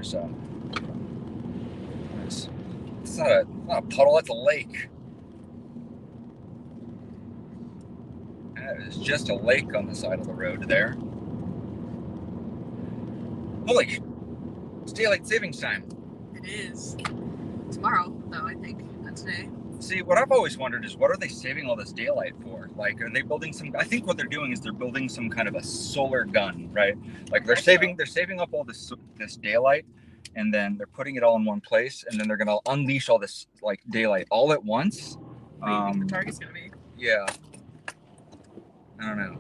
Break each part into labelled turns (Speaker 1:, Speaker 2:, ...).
Speaker 1: so it's not a puddle, it's a lake. That is just a lake on the side of the road there. Holy, it's daylight savings time.
Speaker 2: It is. Tomorrow, though, I think, not today.
Speaker 1: See, what I've always wondered is, what are they saving all this daylight for? Like, are they building some? I think what they're doing is they're building some kind of a solar gun, right? Like they're saving up all this daylight, and then they're putting it all in one place, and then they're gonna unleash all this like daylight all at once.
Speaker 2: What do you think the target's gonna be?
Speaker 1: Yeah, I don't know.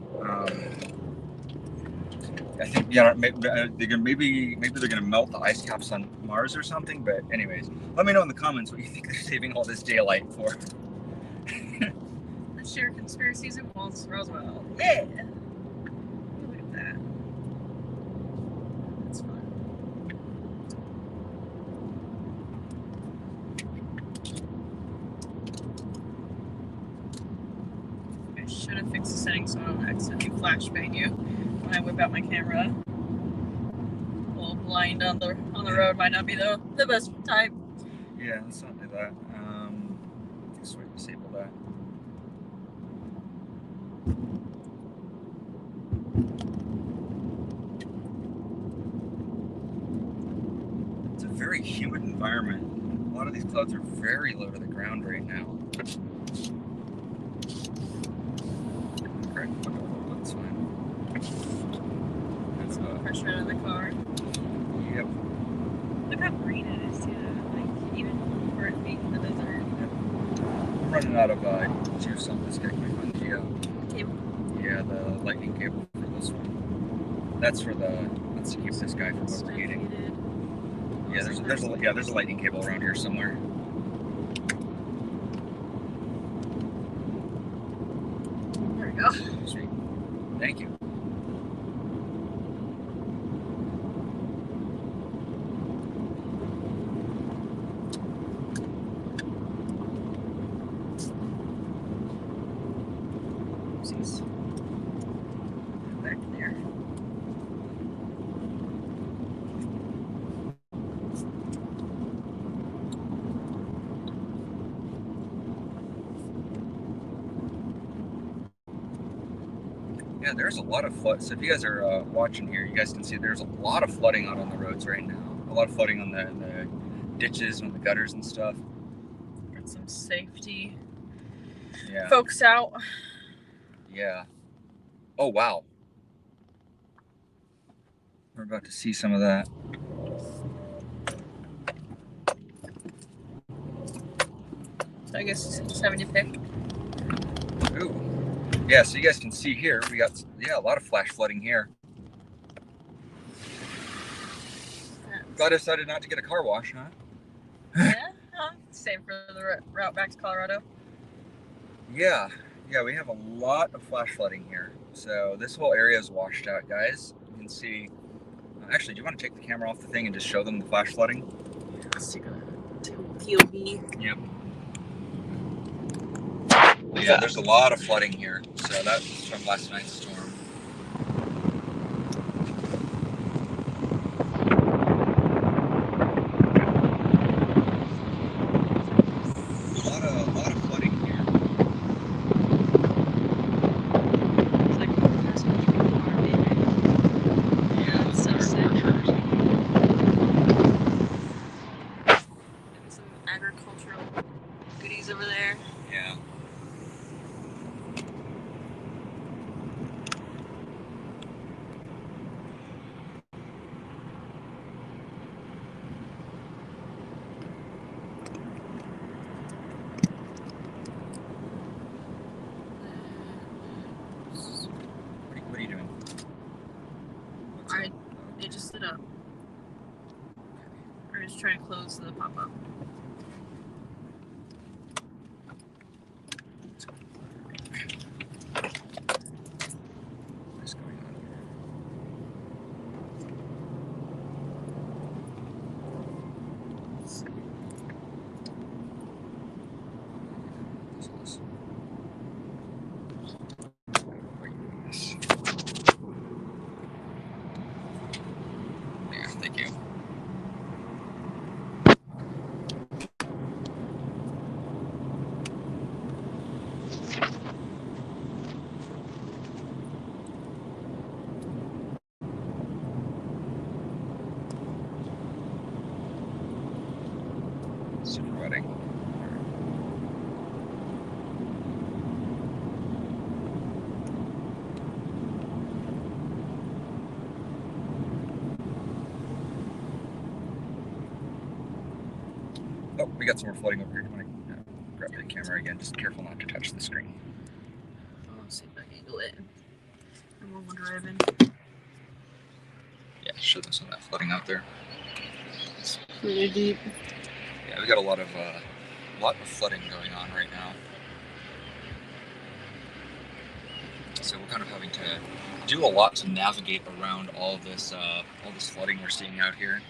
Speaker 1: I think maybe they're gonna melt the ice caps on Mars or something. But anyways, let me know in the comments what you think they're saving all this daylight for.
Speaker 2: Let's share conspiracies in Roswell. Yeah. Look at that. That's fun. I should have fixed the settings so I don't accidentally flashbang you when I whip out my camera. A little blind on the road might not be the best time.
Speaker 1: Yeah, let's not do that. Just wait, disable that. It's a very humid environment. A lot of these clouds are very low to the ground right now. Correct. That's fine.
Speaker 2: That's the pressure out of the car.
Speaker 1: Yep.
Speaker 2: Look how green it is, too. Like, even for it being in the desert.
Speaker 1: I'm running out of juice on this guy. Can we find the
Speaker 2: cable?
Speaker 1: Yeah, the lightning cable for this one. That's for the. Let's keep this guy from overheating. Yeah, there's a lightning cable around here somewhere.
Speaker 2: There we go.
Speaker 1: Sweet. Thank you.
Speaker 2: Back there.
Speaker 1: Yeah, there's a lot of flood. So if you guys are watching here, you guys can see there's a lot of flooding out on the roads right now. A lot of flooding on the ditches and the gutters and stuff.
Speaker 2: Got some safety.
Speaker 1: Yeah.
Speaker 2: Folks out.
Speaker 1: Yeah. Oh, wow. We're about to see some of that.
Speaker 2: So I guess just having to pick.
Speaker 1: Ooh. Yeah, so you guys can see here, we got, a lot of flash flooding here. Glad I decided not to get a car wash, huh?
Speaker 2: Yeah, same for the route back to Colorado.
Speaker 1: Yeah, we have a lot of flash flooding here. So this whole area is washed out, guys. You can see, actually, do you want to take the camera off the thing and just show them the flash flooding?
Speaker 2: Let's take a POV.
Speaker 1: Yep. Yeah, there's a lot of flooding here. So that's from last night's storm. A lot of flooding here.
Speaker 2: It's like the first one maybe. Yeah, it's so sick. Maybe some agricultural goodies over there.
Speaker 1: Yeah. What are you doing?
Speaker 2: It just stood up. We're just trying to close the pop-up.
Speaker 1: What's going on here? Yeah, thank you. Oh, we got some more flooding over here. Do you want to grab the camera again? Just careful not to touch the screen.
Speaker 2: I'll see if I can angle it. I'm on one driving.
Speaker 1: Yeah, show them some of that flooding out there.
Speaker 2: It's pretty deep.
Speaker 1: Yeah, we got a lot of flooding going on right now. So we're kind of having to do a lot to navigate around all this flooding we're seeing out here.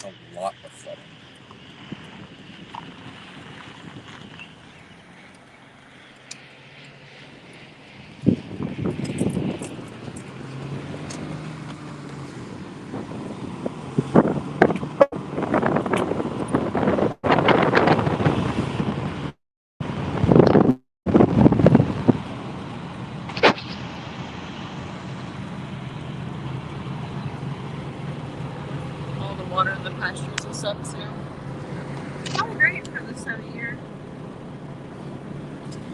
Speaker 1: A lot of flooding.
Speaker 2: All the water in the pastures and stuff too. Probably great for this time of year.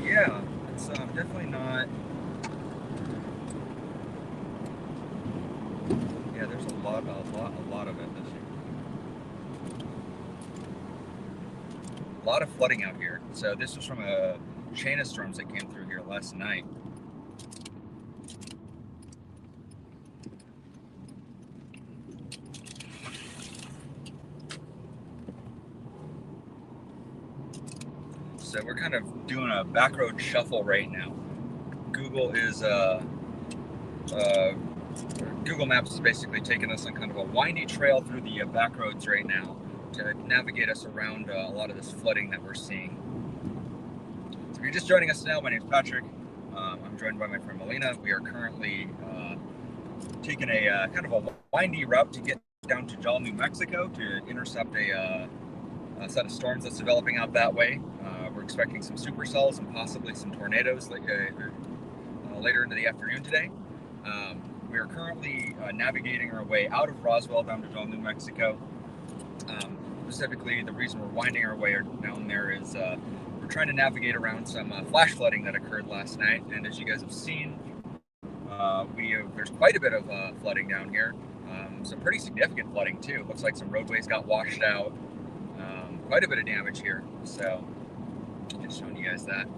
Speaker 1: Yeah, it's definitely not. Yeah, there's a lot of it this year. A lot of flooding out here. So this was from a chain of storms that came through here last night. So we're kind of doing a back road shuffle right now. Google Maps is basically taking us on kind of a windy trail through the back roads right now to navigate us around a lot of this flooding that we're seeing. So if you're just joining us now, my name is Patrick. I'm joined by my friend Melina. We are currently taking a kind of a windy route to get down to Jal, New Mexico to intercept a set of storms that's developing out that way. We're expecting some supercells and possibly some tornadoes later into the afternoon today. We are currently navigating our way out of Roswell down to Jal, New Mexico. Specifically, the reason we're winding our way down there is we're trying to navigate around some flash flooding that occurred last night. And as you guys have seen, there's quite a bit of flooding down here. Some pretty significant flooding too. Looks like some roadways got washed out. Quite a bit of damage here. So just showing you guys that.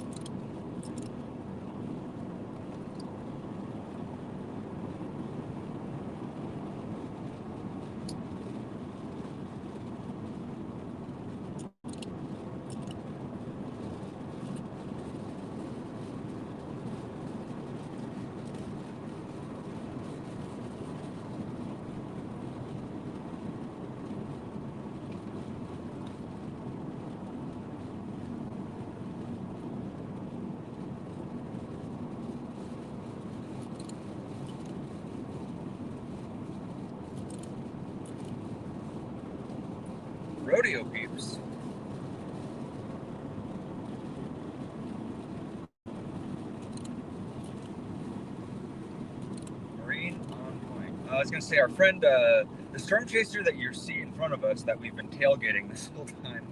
Speaker 1: Rodeo peeps. Marine on point. I was going to say, our friend, the storm chaser that you see in front of us that we've been tailgating this whole time,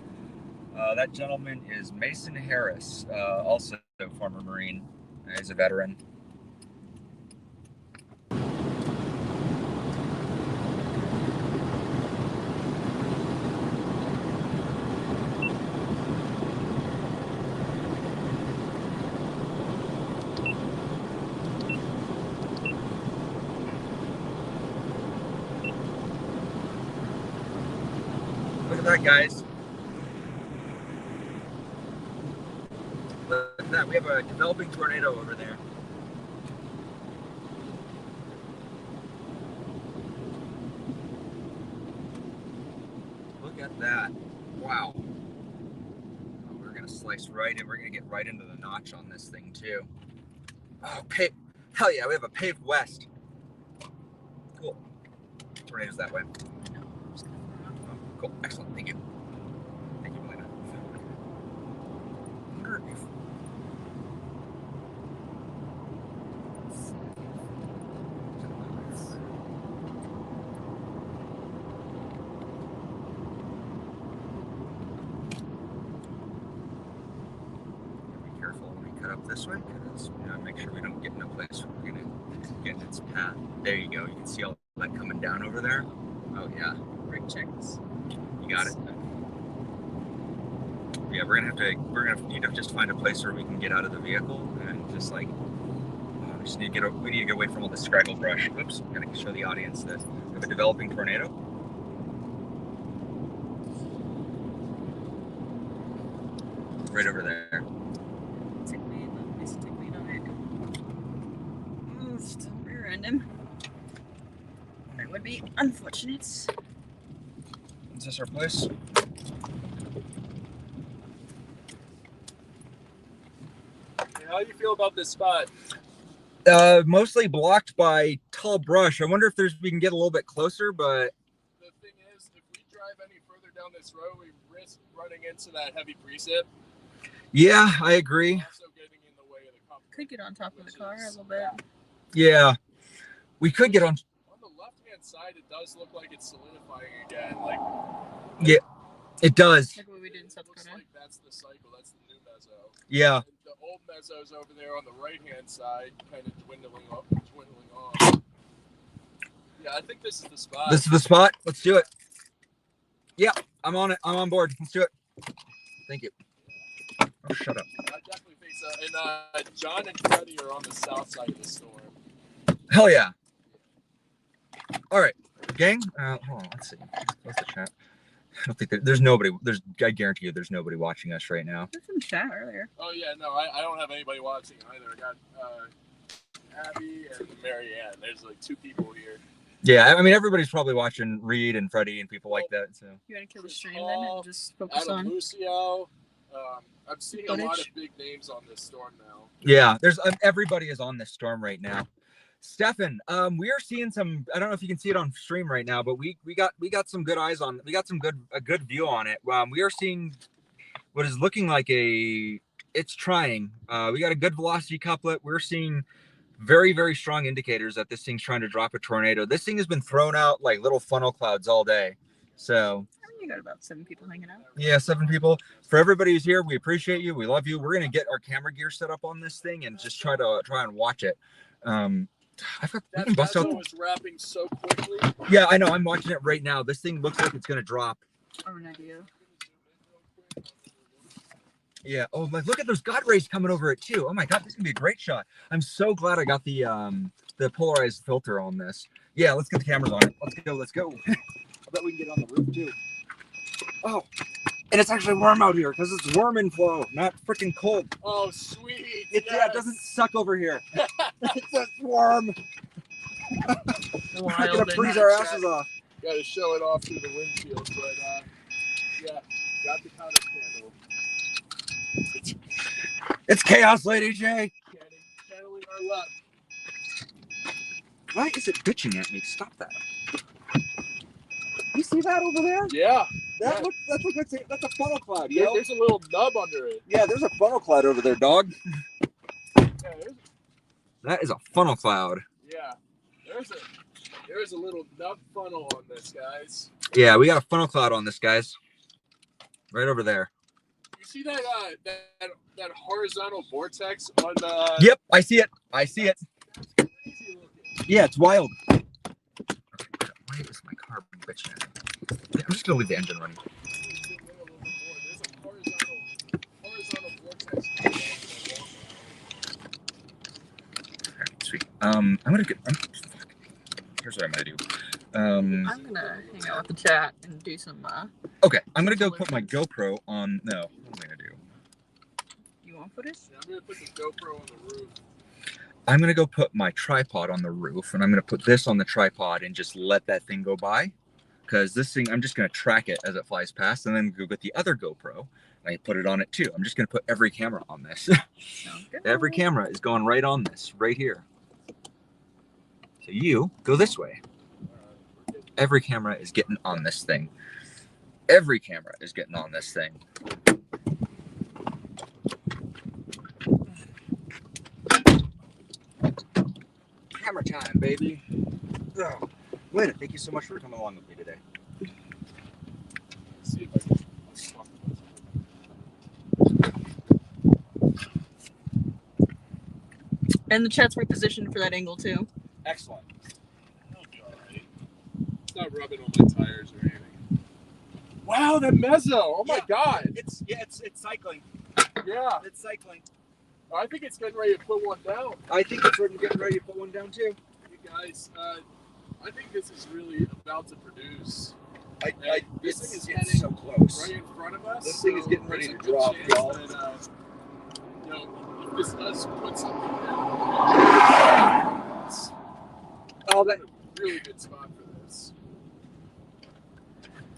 Speaker 1: that gentleman is Mason Harris, also a former Marine. He's a veteran. Look at that, guys. Look at that. We have a developing tornado over there. Look at that. Wow. We're going to slice right in. We're going to get right into the notch on this thing, too. Oh, hell yeah, we have a paved west. Cool. Tornadoes that way. Oh, cool. Excellent. Thank you. Thank you, Melina. Be careful when we cut up this way, because make sure we don't get in a place where we're going to get in its path. There you go. You can see all that coming down over there. Oh yeah.
Speaker 2: Brake checks.
Speaker 1: You got it. Yeah, we're gonna need to just find a place where we can get out of the vehicle and just like we just need to we need to get away from all the scraggle brush. Oops, I'm gonna show the audience that we have a developing tornado. Right over there.
Speaker 2: Tick lead on it. Oh, still rear end him. That would be unfortunate.
Speaker 1: Is this our place?
Speaker 3: How do you feel about this spot?
Speaker 1: Mostly blocked by tall brush. I wonder if we can get a little bit closer, but
Speaker 3: The thing is, if we drive any further down this road, we risk running into that heavy precip.
Speaker 1: yeah, I agree.
Speaker 3: Also getting in the way of the company.
Speaker 2: Could get on top of the car a little bit.
Speaker 1: Yeah, we could get on.
Speaker 3: On the left-hand side, it does look like it's solidifying again. Like
Speaker 1: Yeah, it does.
Speaker 2: Like what we did in
Speaker 3: it
Speaker 2: South
Speaker 3: looks
Speaker 2: Dakota.
Speaker 3: like that's the cycle. That's the new meso.
Speaker 1: Yeah.
Speaker 3: And the old meso's over there on the right-hand side, kind of dwindling off. Yeah, I think this is the spot.
Speaker 1: This is the spot. Let's do it. Yeah, I'm on it. I'm on board. Let's do it. Thank you. Oh, shut up.
Speaker 3: I definitely think so. And John and Freddy are on the south side of the storm.
Speaker 1: Hell yeah. All right, gang. Hold on. Let's see. Close the chat. I don't think there's nobody. I guarantee you, there's nobody watching us right now.
Speaker 2: There's some chat earlier.
Speaker 3: Oh yeah, no, I don't have anybody watching either. I got Abby and Marianne. There's like 2 people here.
Speaker 1: Yeah, I mean everybody's probably watching Reed and Freddie and people like that. So
Speaker 2: You want to kill the stream then and just focus
Speaker 3: Adam
Speaker 2: on.
Speaker 3: Lucio. I'm seeing a lot
Speaker 2: Footage.
Speaker 3: of big names on this storm now.
Speaker 1: yeah, there's everybody is on this storm right now. Stefan, we are seeing some. I don't know if you can see it on stream right now, but we got some good eyes on. We got a good view on it. We are seeing what is looking like it's trying. We got a good velocity couplet. We're seeing very strong indicators that this thing's trying to drop a tornado. This thing has been thrown out like little funnel clouds all day. So
Speaker 2: I mean, you got about 7 people hanging out.
Speaker 1: yeah, 7 people. For everybody who's here, we appreciate you. We love you. We're gonna get our camera gear set up on this thing and just try and watch it. I got we
Speaker 3: That
Speaker 1: can bust
Speaker 3: meso
Speaker 1: out.
Speaker 3: was wrapping so quickly.
Speaker 1: Yeah, I know. I'm watching it right now. This thing looks like it's gonna drop.
Speaker 2: I have an idea.
Speaker 1: Yeah. Oh, like look at those God rays coming over it too. Oh my God, this is gonna be a great shot. I'm so glad I got the polarized filter on this. Yeah, let's get the cameras on it. Let's go. I bet we can get on the roof too. Oh, and it's actually warm out here because it's worm inflow, not freaking cold.
Speaker 3: Oh, sweet.
Speaker 1: Yeah, it doesn't suck over here. It's just warm. We're gonna freeze our asses off.
Speaker 3: Got to show it off through the windshield, but yeah, got the counter candle.
Speaker 1: It's chaos, Lady J.
Speaker 3: Channeling our luck.
Speaker 1: Why is it bitching at me? Stop that. You see that over there?
Speaker 3: Yeah.
Speaker 1: That's a funnel cloud.
Speaker 3: Yeah,
Speaker 1: Yo.
Speaker 3: there's a little nub under it.
Speaker 1: Yeah, there's a funnel cloud over there, dog.
Speaker 3: Yeah,
Speaker 1: That is a funnel cloud.
Speaker 3: yeah. There's a little nub funnel on this, guys.
Speaker 1: Yeah, we got a funnel cloud on this, guys. Right over there.
Speaker 3: You see that that horizontal vortex on the?
Speaker 1: Yep, I see it. I see it.
Speaker 3: That's crazy looking.
Speaker 1: Yeah, it's wild. Okay, why is my car bitching at me? I'm just gonna leave the engine running.
Speaker 3: There's a horizontal vortex.
Speaker 1: Okay, sweet. I'm gonna get. Here's what I'm gonna do.
Speaker 2: I'm gonna hang out with the chat and do some.
Speaker 1: Okay, I'm gonna go put my GoPro on. No, what am I gonna do?
Speaker 2: You want footage?
Speaker 3: Yeah, I'm gonna put the GoPro on the roof.
Speaker 1: I'm gonna go put my tripod on the roof, and I'm gonna put this on the tripod and just let that thing go by. Because this thing, I'm just gonna track it as it flies past, and then go get the other GoPro and I put it on it too. I'm just gonna put every camera on this.
Speaker 2: Sounds good.
Speaker 1: Every camera is going right on this, right here. So you go this way. Every camera is getting on this thing. Every camera is getting on this thing. Camera time, baby. Oh, Lena, thank you so much for coming along with me today.
Speaker 3: Let's see if I can.
Speaker 2: And the chat's repositioned for that angle too.
Speaker 1: Excellent.
Speaker 3: That'll be all right. It's not rubbing on my tires or anything. Wow, that mezzo! Oh my god!
Speaker 1: It's cycling.
Speaker 3: Yeah,
Speaker 1: It's cycling.
Speaker 3: I think it's getting ready to put one down.
Speaker 1: I think it's getting ready to put one down too.
Speaker 3: You guys, I think this is really about to produce.
Speaker 1: This
Speaker 3: thing is
Speaker 1: it's so close.
Speaker 3: Right in front of us.
Speaker 1: This thing is getting ready to
Speaker 3: there's a
Speaker 1: drop,
Speaker 3: good
Speaker 1: y'all.
Speaker 3: chance that, you know, if this does put something down, it's a really good spot for this.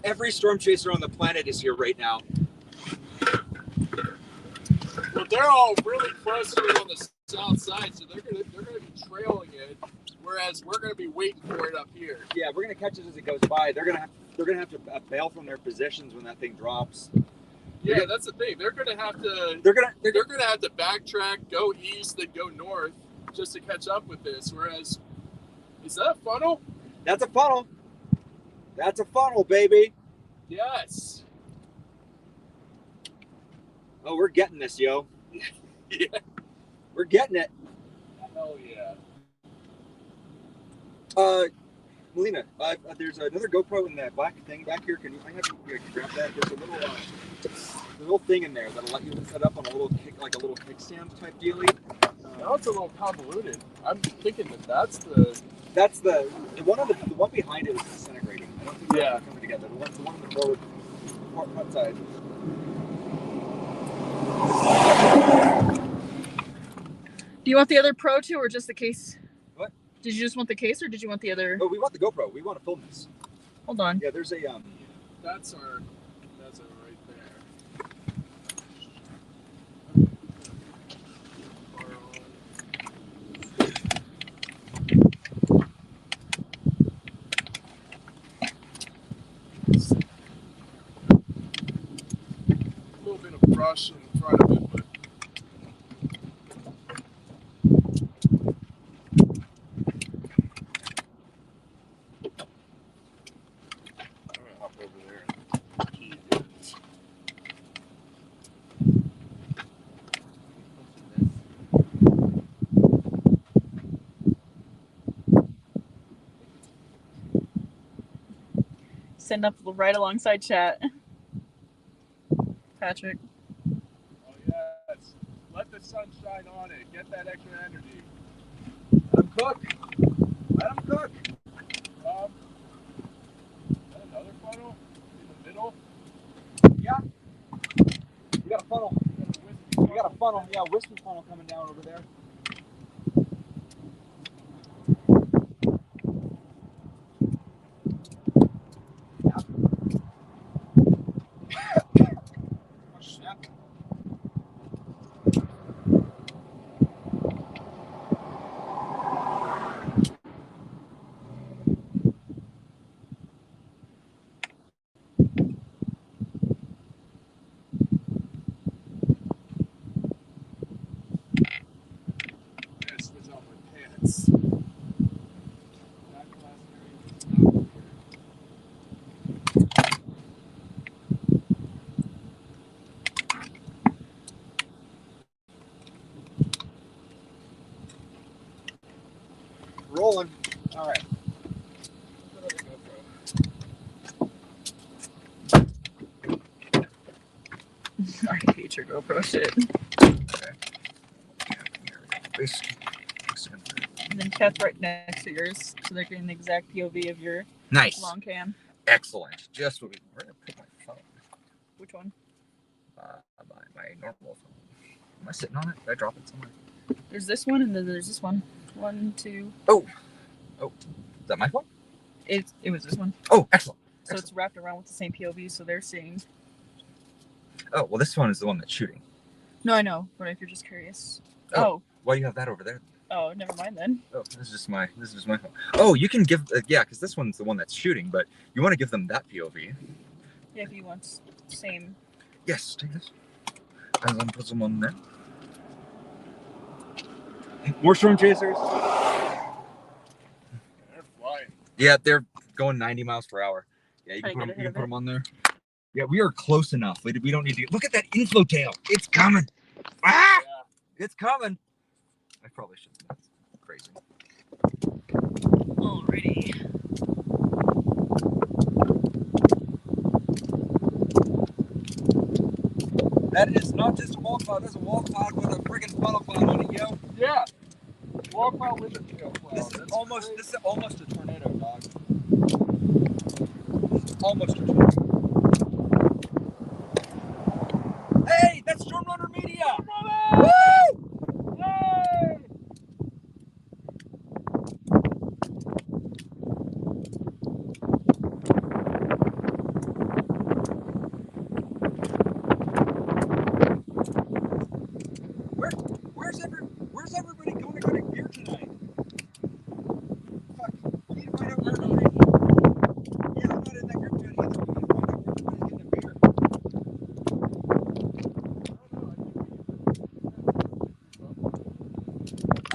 Speaker 1: Every storm chaser on the planet is here right now.
Speaker 3: Well, they're all really close here on the south side, so they're gonna be trailing it, whereas we're gonna be waiting for it up here.
Speaker 1: Yeah, we're gonna catch it as it goes by. They're gonna have to bail from their positions when that thing drops.
Speaker 3: Yeah, that's the thing. They're gonna have to backtrack, go east, then go north, just to catch up with this. Whereas, is that a funnel?
Speaker 1: That's a funnel. That's a funnel, baby.
Speaker 3: Yes.
Speaker 1: Oh, we're getting this, yo.
Speaker 3: Yeah.
Speaker 1: We're getting it.
Speaker 3: Hell yeah.
Speaker 1: Melina, there's another GoPro in that black thing back here. Can you grab that? There's a little thing in there that'll let you set up on a little kickstand type dealie.
Speaker 3: Now it's a little convoluted. I'm thinking that's
Speaker 1: the one behind it is disintegrating. I don't think they're coming together. The one on the forward front side.
Speaker 2: Do you want the other Pro too, or just the case?
Speaker 1: What?
Speaker 2: Did you just want the case, or did you want the other?
Speaker 1: Oh, we want the GoPro. We want to film this.
Speaker 2: Hold on.
Speaker 1: Yeah, there's a
Speaker 3: That's our right there. A little bit of brush in front of it, but I'm gonna hop over there and key it.
Speaker 2: Send up right alongside chat. Patrick.
Speaker 3: Oh yes. Let the sun shine on it. Get that extra energy.
Speaker 1: let him cook. Let him cook.
Speaker 3: Is that another funnel in the middle?
Speaker 1: Yeah. We got a funnel. We got a funnel. Yeah, whiskey funnel coming down over there.
Speaker 3: This was on my pants.
Speaker 1: Rolling. All right.
Speaker 2: I hate your GoPro shit. And then Kath right next to yours, so they're getting the exact POV of your
Speaker 1: Nice.
Speaker 2: long cam.
Speaker 1: Excellent. Just what where did I put my phone?
Speaker 2: Which one?
Speaker 1: My normal phone. Am I sitting on it? Did I drop it somewhere?
Speaker 2: There's this one, and then there's this one. 1, 2.
Speaker 1: Oh, is that my phone?
Speaker 2: It was this one.
Speaker 1: Oh, excellent.
Speaker 2: So it's wrapped around with the same POV, so they're seeing.
Speaker 1: Oh, well, this one is the one that's shooting.
Speaker 2: No, I know, but if you're just curious.
Speaker 1: Oh. Why do you have that over there?
Speaker 2: Oh, never mind then.
Speaker 1: Oh, this is just my phone. Oh, you can give because this one's the one that's shooting, but you want to give them that POV.
Speaker 2: Yeah, if you want same.
Speaker 1: Yes, take this. And then put them on there. More storm chasers.
Speaker 3: They're flying.
Speaker 1: Yeah, they're going 90 miles per hour. Yeah, you
Speaker 2: Try
Speaker 1: can
Speaker 2: to
Speaker 1: put
Speaker 2: get
Speaker 1: them,
Speaker 2: ahead of it.
Speaker 1: on there. Yeah, we are close enough. We don't need to. Look at that inflow tail. It's coming. Ah!
Speaker 3: Yeah.
Speaker 1: It's coming. I probably shouldn't. That's crazy.
Speaker 2: Alrighty.
Speaker 1: not just a wall cloud. There's a wall cloud with a friggin' funnel cloud on it, yo.
Speaker 3: Yeah. Wall cloud with a tail cloud.
Speaker 1: This is almost a tornado, dog. Almost a tornado. Hey, that's Storm Runner Media! Woo!
Speaker 3: Yay!
Speaker 1: Where's everybody going to get a beer tonight? Fuck, we need to find out where everybody. Yeah, I'm not in that group chat either. We need to find out where everybody's getting a beer.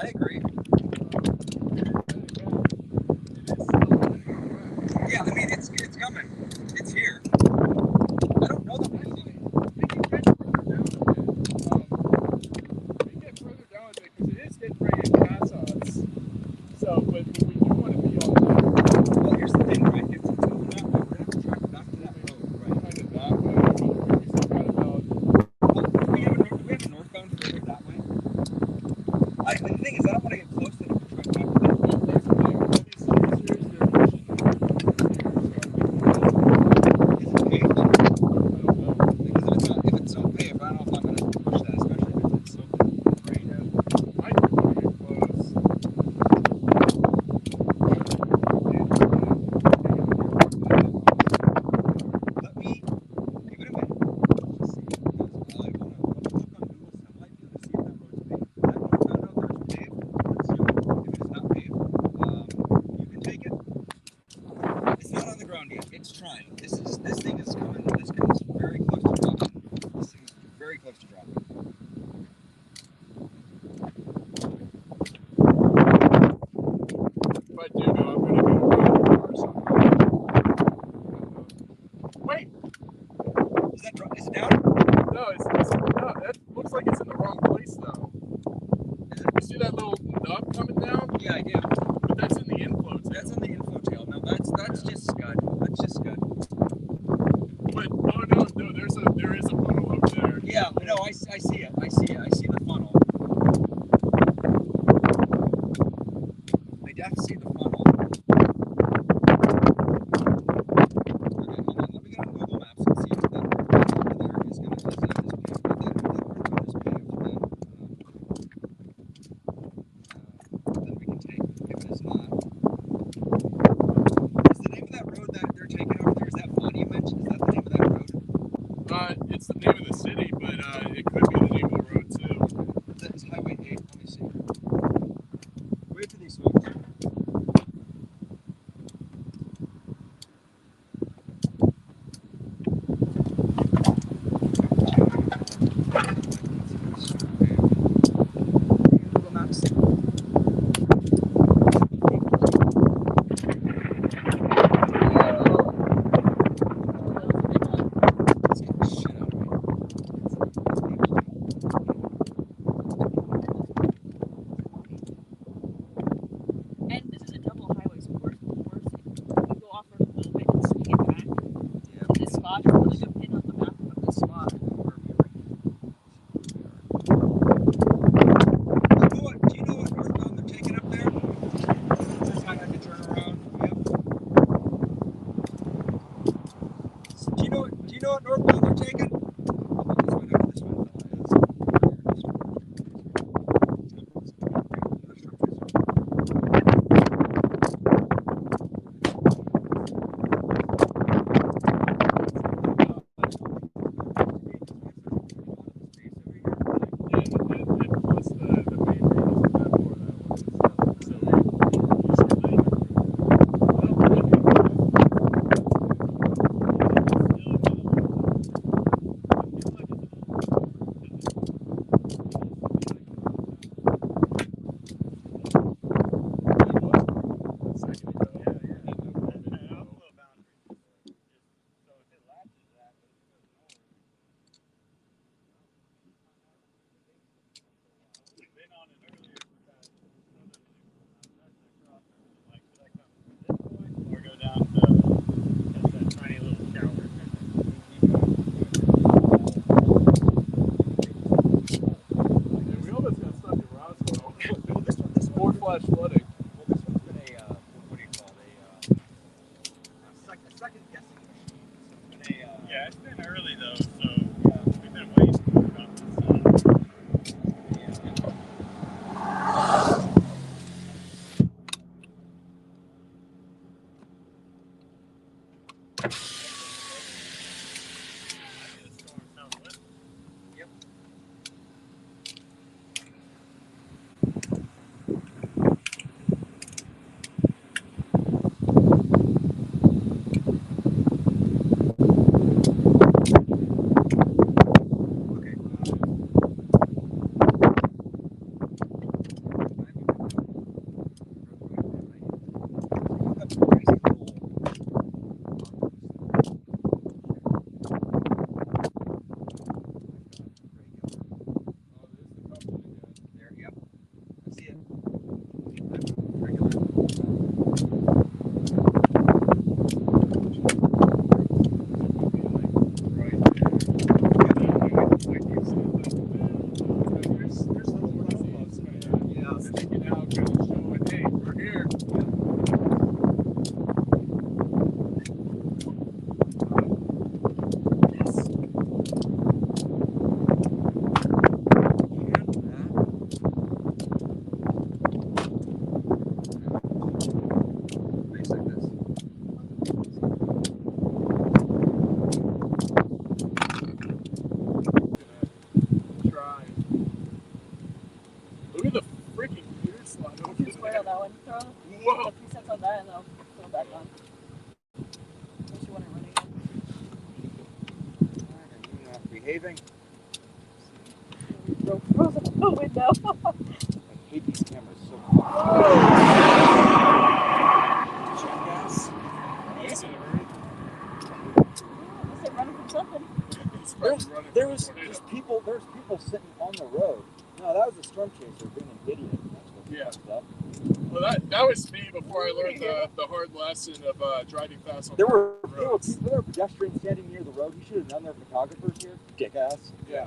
Speaker 1: I agree. Yeah, I mean it's coming. It's here. I don't know that we need it.
Speaker 3: We can get further down with it because it is getting ready to pass us. So, but we do want to be on that.
Speaker 1: Well, here's the thing, right? It's going that way. We're going to have to track back to that road, right?
Speaker 3: Kind of that way. We still got about.
Speaker 1: Well, do we have a northbound further that way? The thing is, I don't want to get close to it. Track back to that road.
Speaker 3: That's the thing. Seriously,
Speaker 1: Is it paved?
Speaker 3: I don't know.
Speaker 1: Because if it's not paved, I don't know if I'm going to push that, especially if it's soaking rain.
Speaker 3: I do want to get close.
Speaker 1: Let me give it a minute. Just see, because I want to look on Google Satellite View to see if that road's paved. That northbound road there is paved. Let's do it. If it is not paved, you can take it. It's not on the ground yet. It's trying. This thing is coming. This thing is very close to dropping. This thing is very close to dropping.
Speaker 3: If I do know, I'm going to go around the car or something. Wait!
Speaker 1: Is it down?
Speaker 3: No, it's no, that looks like it's in the wrong place though.
Speaker 1: Is it?
Speaker 3: You see that little nub coming down?
Speaker 1: Yeah, I do.
Speaker 3: But that's in the inflow tail.
Speaker 1: That's on the info tail. No, that's just scud. That's just scud.
Speaker 3: But oh no, there is a funnel over there.
Speaker 1: Yeah, no, I see it. I see it. I see the funnel. I definitely see the funnel. Okay, hold on. Let me get on Google Maps and see if that over there is going to is paved. That road is paved. Then we can take. If it is not, is the name of that road that they're taking over there? Is that Monument? Is that the name of that road?
Speaker 3: It's the name of the city, but it could be the name of the road too.
Speaker 1: That's Highway 8. Let me see. Wait for these folks. Google Maps. Let's get this shit out of me.
Speaker 2: And this is a double highway, so worse if you go off road a little bit and swing it back
Speaker 1: Yeah.
Speaker 2: to this spot, it's like a pin on the map of this spot.
Speaker 1: Do you know what northbound they're taking up there? Just kind of had to turn around. Yep. Do you know what northbound they're taking? This way.
Speaker 3: And plus the main road isn't that far that way. So
Speaker 1: second guessing machines. They,
Speaker 4: yeah, it's been early though, so we've been waiting about this.
Speaker 3: Look at the freaking gear slide over
Speaker 2: Two square on that one. Throw
Speaker 3: Whoa.
Speaker 2: the presets on that and I'll throw it back on. Unless you want to run again.
Speaker 1: Behaving.
Speaker 2: Throws up the window.
Speaker 1: I hate these cameras so much.
Speaker 3: Easy,
Speaker 2: Unless they're running from something.
Speaker 1: There's people sitting on the road. No, that was a storm chaser being an idiot. That's what
Speaker 3: Yeah.
Speaker 1: fucked up.
Speaker 3: Well, that was me before I learned the hard lesson of driving fast on
Speaker 1: There were
Speaker 3: roads.
Speaker 1: pedestrians standing near the road. You should have known there were photographers here. Dick ass.
Speaker 3: Yeah.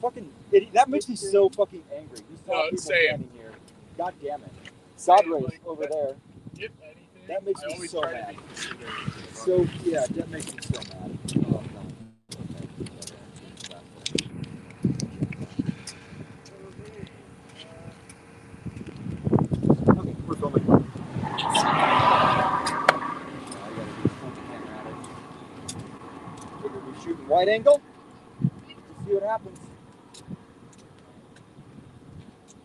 Speaker 1: Fucking idiot. That makes me so fucking angry. You saw people
Speaker 3: same.
Speaker 1: standing here. God damn it.
Speaker 3: Same,
Speaker 1: God race
Speaker 3: like,
Speaker 1: over
Speaker 3: that-
Speaker 1: there.
Speaker 3: If anything,
Speaker 1: That makes
Speaker 3: I
Speaker 1: me
Speaker 3: always
Speaker 1: so
Speaker 3: try
Speaker 1: mad.
Speaker 3: to be considerate.
Speaker 1: So yeah, that makes me so mad. Oh, no. Okay, we're filming. I gotta do front camera at it. Figure we're shooting wide angle. Let's see what happens.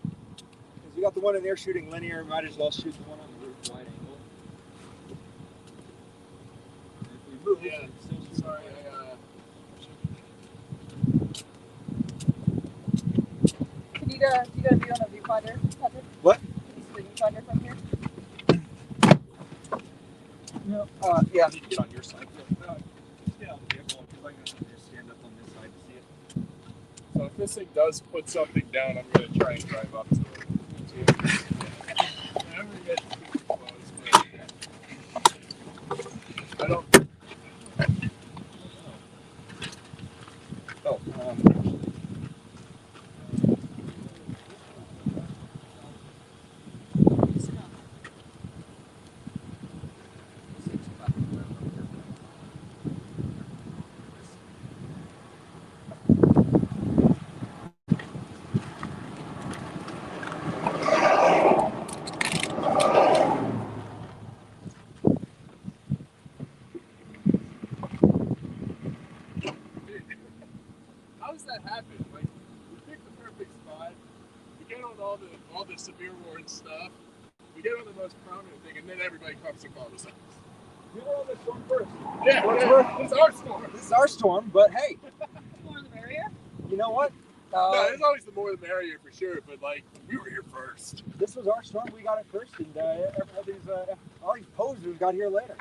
Speaker 1: Because we got the one in there shooting linear, might as well shoot the one on the roof wide angle. If we move,
Speaker 3: Yeah.
Speaker 1: it's still shooting
Speaker 3: Sorry,
Speaker 1: wide.
Speaker 2: Can you got a view on the viewfinder, Patrick?
Speaker 1: What?
Speaker 2: Can you see the viewfinder from here?
Speaker 1: No. Yeah, I need to get on your side. Yeah, on the vehicle. I'm going to just stand up on this side to see it.
Speaker 3: So if this thing does put something down, I'm going to try and drive up to it. I'm going to get too close, but I don't.
Speaker 1: Oh,
Speaker 3: How does that happen? Like, we pick the perfect spot, we get on all the severe warning stuff, we get on the most prominent thing, and then everybody comes and follows us.
Speaker 1: we were on the storm first.
Speaker 3: Yeah, it's our storm.
Speaker 1: This is our storm, but hey,
Speaker 2: More the merrier.
Speaker 1: you know what?
Speaker 3: No, it's always the more the merrier for sure, but like, we were here first.
Speaker 1: This was our storm. We got it first, and all these posers got here later.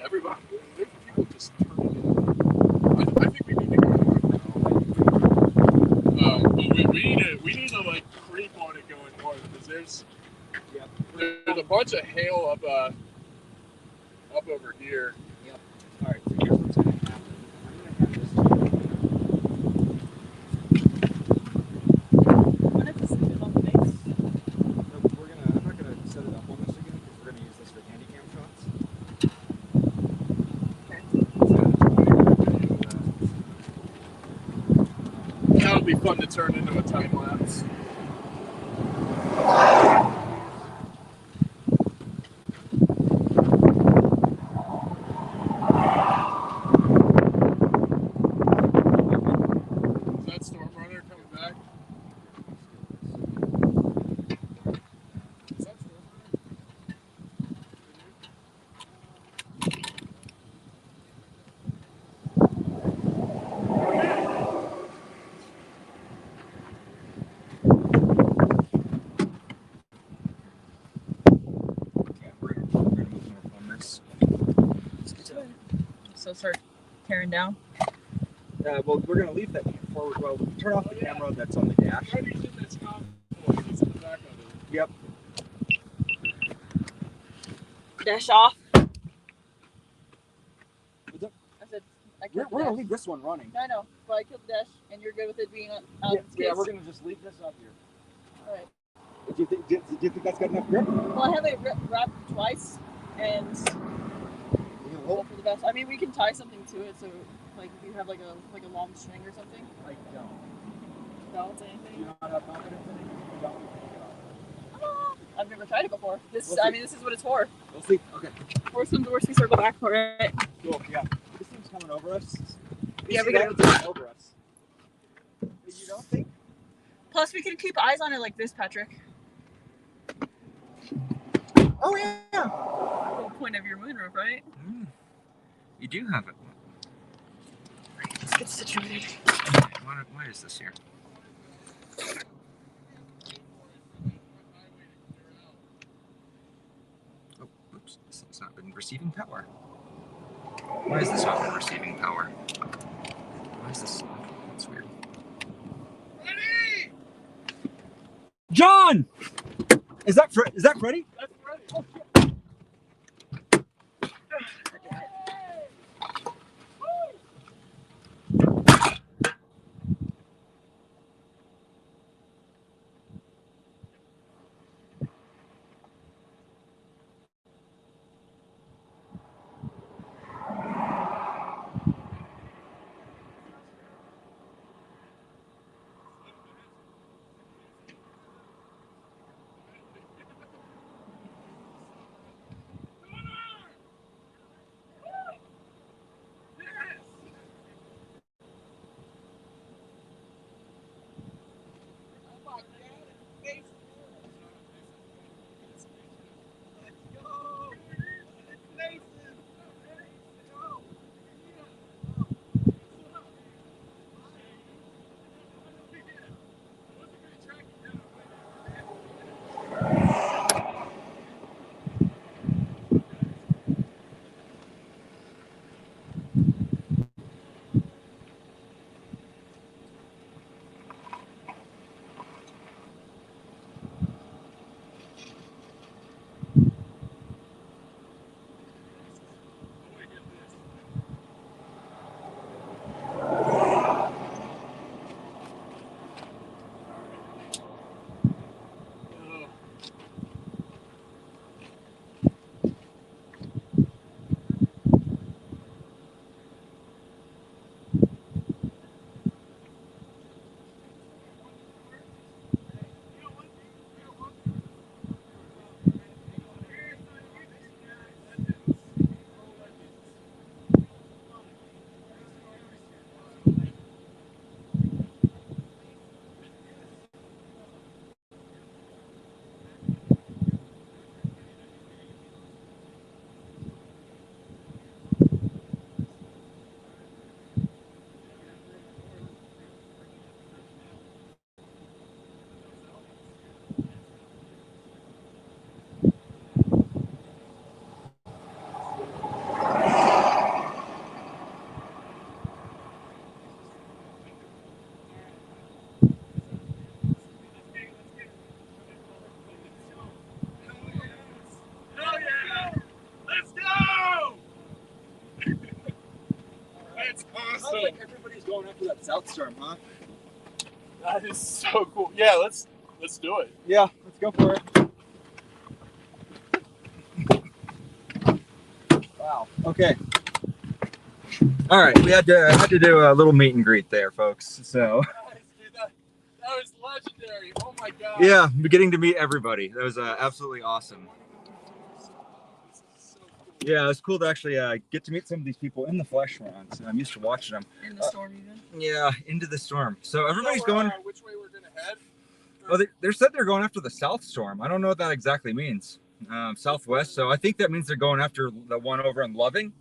Speaker 3: Everybody, there's people just turning in. I think we need to go north now. But we need to like creep on it going north because there's a bunch of hail up over here.
Speaker 1: All right, so here's what's going to happen. I'm going to have this.
Speaker 2: What if this is on the base?
Speaker 1: No, I'm not going to set it
Speaker 3: be fun to turn into a time lapse. Is that storm runner coming back? Is that storm
Speaker 1: Yeah, we're gonna move north on this. Let's get to it.
Speaker 2: So start tearing down.
Speaker 1: Well, we're gonna leave that forward. Well, turn off the camera that's on the dash.
Speaker 3: Freddy's in this convoy. He's in the back of it.
Speaker 1: Yep.
Speaker 2: Dash off.
Speaker 1: What's up?
Speaker 2: I said I
Speaker 1: We're
Speaker 2: killed the
Speaker 1: gonna
Speaker 2: dash.
Speaker 1: leave this one running.
Speaker 2: I know, but I killed the dash, and you're good with it being on its
Speaker 1: Yeah,
Speaker 2: case?
Speaker 1: we're gonna just leave this up here.
Speaker 2: All right.
Speaker 1: Do you think that's got enough grip?
Speaker 2: Well, I have it wrapped twice, and
Speaker 1: You
Speaker 2: hope for the best. I mean, we can tie something to it, so like if you have like a long string or something.
Speaker 1: I don't.
Speaker 2: Don't say
Speaker 1: Do
Speaker 2: anything.
Speaker 1: you not have confidence in it? You don't.
Speaker 2: I've never tried it before. This,
Speaker 1: We'll
Speaker 2: I
Speaker 1: see.
Speaker 2: mean, this is what it's for.
Speaker 1: We'll see. Okay.
Speaker 2: Worst comes to worst, we circle back for it.
Speaker 1: Cool. Yeah. This thing's coming over us.
Speaker 2: Yeah,
Speaker 1: see
Speaker 2: we
Speaker 1: that?
Speaker 2: gotta-
Speaker 1: It's coming over us. You don't think?
Speaker 2: Plus, we can keep eyes on it like this, Patrick.
Speaker 1: Oh yeah.
Speaker 2: The whole point of your moonroof, right?
Speaker 1: You do have it.
Speaker 2: Let's get situated.
Speaker 1: Why is this here? Oh, oops. This thing's not been receiving power. Why is this not been receiving power? Why is this? That's weird.
Speaker 3: Freddy!
Speaker 1: John! Is that Freddy?
Speaker 3: That's Freddy.
Speaker 1: Oh, shit. Sounds like everybody's going after that south storm, huh?
Speaker 3: That is so cool. Yeah, let's do it.
Speaker 1: Yeah, let's go for it. Wow. Okay. All right, we had to do a little meet and greet there, folks. So.
Speaker 3: Dude, that legendary. Oh my god.
Speaker 1: Yeah, getting to meet everybody. That was absolutely awesome. Yeah, it's cool to actually get to meet some of these people in the flesh once. I'm used to watching them.
Speaker 2: In the storm, even.
Speaker 1: Yeah, into the storm. So everybody's going.
Speaker 3: Which way we're gonna head?
Speaker 1: Oh, they said they're going after the south storm. I don't know what that exactly means. Southwest. So I think that means they're going after the one over in Loving.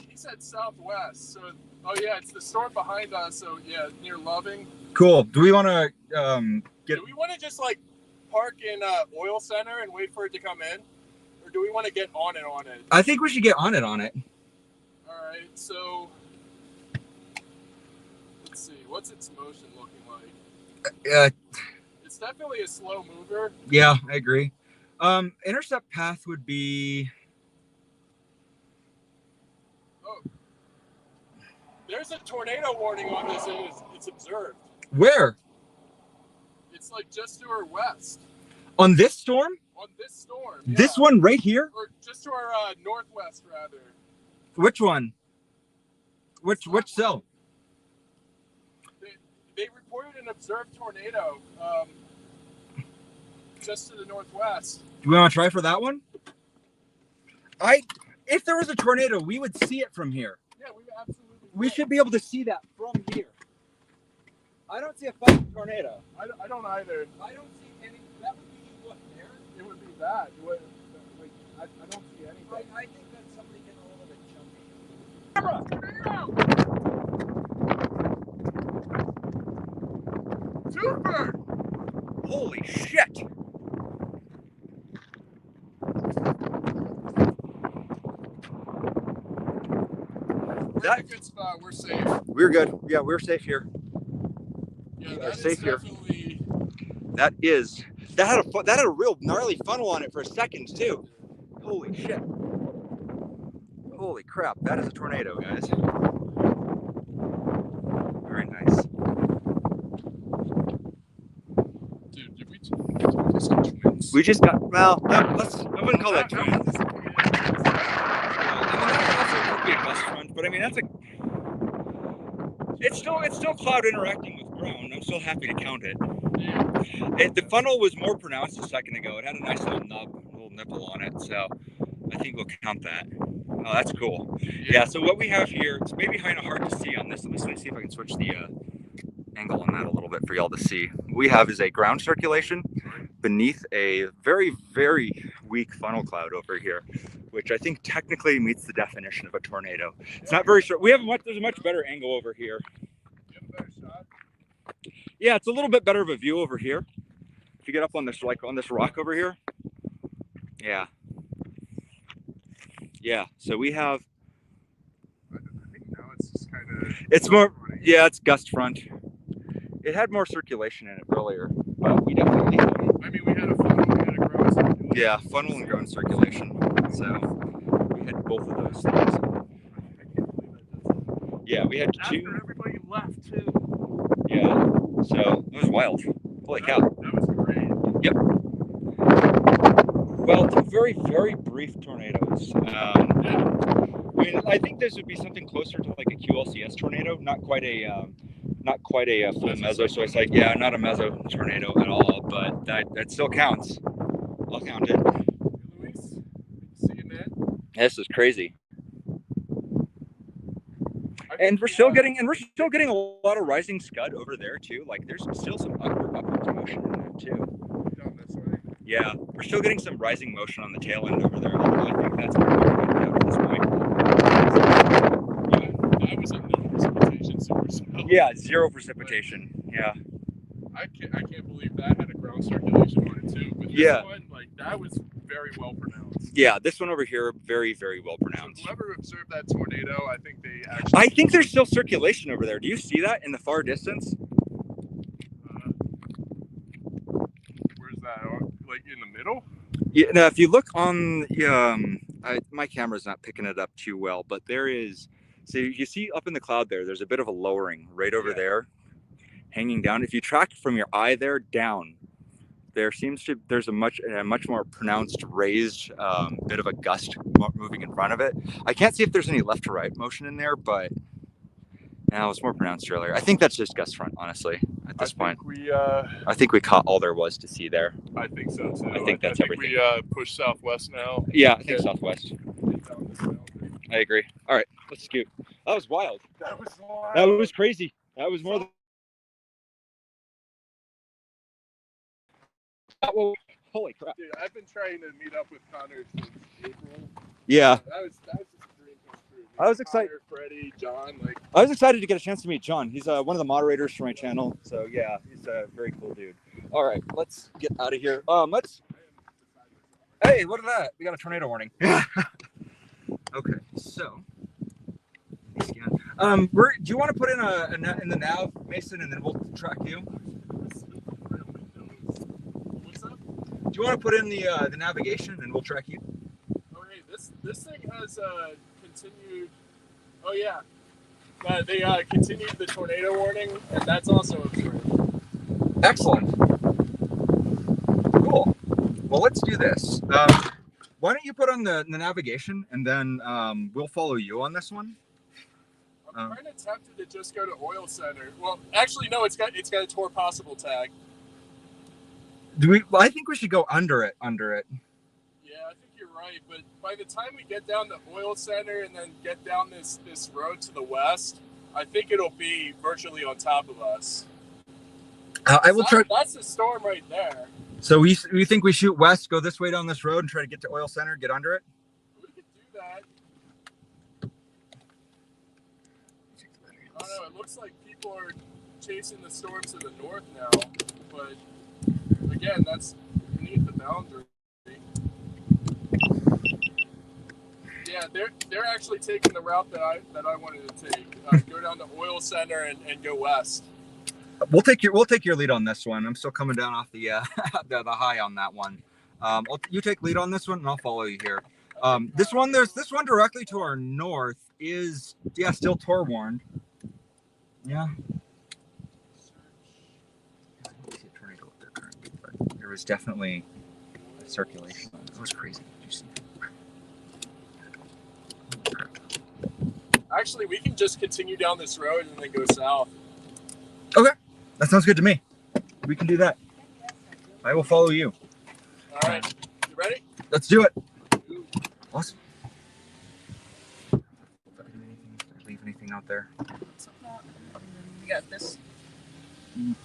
Speaker 3: He said southwest. So, oh yeah, it's the storm behind us. So yeah, near Loving.
Speaker 1: Cool. Do we want to get?
Speaker 3: Do we want to just like park in Oil Center and wait for it to come in, or do we want to get on it?
Speaker 1: I think we should get on it. All
Speaker 3: right. So let's see. What's its motion looking like? It's definitely a slow mover.
Speaker 1: Yeah, I agree. Intercept path would be.
Speaker 3: Oh, there's a tornado warning on this, and it's observed.
Speaker 1: Where?
Speaker 3: It's like just to our west.
Speaker 1: On this storm?
Speaker 3: On this storm.
Speaker 1: Yeah. This one right here?
Speaker 3: Or just to our northwest, rather.
Speaker 1: Which one? Which cell?
Speaker 3: They reported an observed tornado just to the northwest.
Speaker 1: Do we want to try for that one? If there was a tornado, we would see it from here.
Speaker 3: Yeah, we absolutely would.
Speaker 1: We should be able to see that from here. I don't see a fucking tornado.
Speaker 3: I don't either.
Speaker 1: I don't see any. That would be what there?
Speaker 3: It would be that. I don't see anything.
Speaker 1: I think that's somebody getting a little bit chunky.
Speaker 3: Super!
Speaker 1: Holy shit!
Speaker 3: We're in a good spot. We're safe.
Speaker 1: We're good. Yeah, we're safe here.
Speaker 3: Yeah,
Speaker 1: We are
Speaker 3: that
Speaker 1: safe
Speaker 3: is
Speaker 1: here.
Speaker 3: definitely...
Speaker 1: That had a real gnarly funnel on it for a second too. Holy shit! Holy crap! That is a tornado, guys. Very nice.
Speaker 3: Dude, did we just get twins?
Speaker 1: We just got I wouldn't call that twins. Be a gust front, but I mean it's still cloud interacting with ground. I'm still happy to count it. The funnel was more pronounced a second ago. It had a nice little nipple on it, so I think we'll count that. Oh, that's cool. Yeah. So what we have here, it's maybe kind of hard to see on this. Let me see if I can switch the angle on that a little bit for y'all to see. What we have is a ground circulation beneath a very, very weak funnel cloud over here, which I think technically meets the definition of a tornado. It's not very short. There's a much better angle over here.
Speaker 3: You have a better shot?
Speaker 1: Yeah, it's a little bit better of a view over here. If you get up on this, like on this rock over here. Yeah. Yeah, so we have.
Speaker 3: I think now it's just kind of.
Speaker 1: It's more. Yeah, it's gust front. It had more circulation in it earlier, but we definitely.
Speaker 3: I mean, we had a funnel, we had a ground circulation.
Speaker 1: Yeah, funnel and ground circulation. So we had both of those things. Yeah, we had two.
Speaker 3: After everybody left too.
Speaker 1: Yeah, so it was wild. Holy cow.
Speaker 3: That was great.
Speaker 1: Yep. Well, two very, very brief tornadoes. I mean, I think this would be something closer to like a QLCS tornado, not quite a full meso. So it's like, yeah, not a meso tornado at all, but that still counts. I'll count it.
Speaker 3: Luis, see you, man.
Speaker 1: This is crazy. And we're still getting a lot of rising scud over there too. Like there's still some upward motion in there too.
Speaker 3: Down this way.
Speaker 1: Yeah, we're still getting some rising motion on the tail end over there. I really think that's pretty good at this point.
Speaker 3: Yeah, that was a no precipitation supercell.
Speaker 1: Yeah, zero precipitation. Yeah.
Speaker 3: I can't believe that had a ground circulation on it too. But this one, like that was very well pronounced.
Speaker 1: Yeah, this one over here, very, very well pronounced.
Speaker 3: So whoever observed that tornado, I think they actually.
Speaker 1: I think there's still circulation over there. Do you see that in the far distance?
Speaker 3: Where's that? Like in the middle?
Speaker 1: Yeah. Now, if you look on, my camera's not picking it up too well, but there is. So you see up in the cloud there's a bit of a lowering right over there, hanging down. If you track from your eye there down, there's a much more pronounced raised bit of a gust moving in front of it. I can't see if there's any left to right motion in there, but now it's more pronounced earlier. I think that's just gust front, honestly. at this point.
Speaker 3: I
Speaker 1: think we caught all there was to see there.
Speaker 3: I think so too.
Speaker 1: I think that's everything.
Speaker 3: We push southwest now.
Speaker 1: Yeah, I think southwest. I agree. All right, let's scoot. That was wild.
Speaker 3: That was wild.
Speaker 1: That was crazy. That was more than. Well, holy crap!
Speaker 3: Dude, I've been trying to meet up with Connor since April.
Speaker 1: Yeah.
Speaker 3: That was just a dream come true.
Speaker 1: I was excited.
Speaker 3: Connor, Freddy, John, like.
Speaker 1: I was excited to get a chance to meet John. He's one of the moderators for my channel. So yeah, he's a very cool dude. All right, let's get out of here. Hey, what is that? We got a tornado warning. Okay, so. Do you want to put in in the nav, Mason, and then we'll track you?
Speaker 3: What's up?
Speaker 1: Do you want to put in the navigation and we'll track you?
Speaker 3: Okay, this thing has continued. Oh yeah, they continued the tornado warning, and that's also observed.
Speaker 1: Excellent. Cool. Well, let's do this. Why don't you put on the navigation, and then we'll follow you on this one.
Speaker 3: I'm kind of tempted to just go to Oil Center. Well, actually, no. It's got a tour possible tag.
Speaker 1: Well, I think we should go under it.
Speaker 3: Yeah, I think you're right. But by the time we get down to Oil Center and then get down this road to the west, I think it'll be virtually on top of us.
Speaker 1: I will try.
Speaker 3: That's the storm right there.
Speaker 1: So we think we shoot west, go this way down this road, and try to get to Oil Center, get under it.
Speaker 3: We could do that. I don't know. It looks like people are chasing the storm to the north now, but again, that's beneath the boundary. Yeah, they're actually taking the route that I wanted to take. Go down to Oil Center and go west.
Speaker 1: We'll take your lead on this one. I'm still coming down off the the high on that one. You take lead on this one, and I'll follow you here. This one directly to our north is still Tor warned. Yeah. There was definitely a circulation. It was crazy. Did you see that?
Speaker 3: Actually, we can just continue down this road and then go south.
Speaker 1: Okay, that sounds good to me. We can do that. I will follow you.
Speaker 3: All right, you ready?
Speaker 1: Let's do it. Awesome. Did I leave anything out there?
Speaker 2: We got this.
Speaker 1: I'm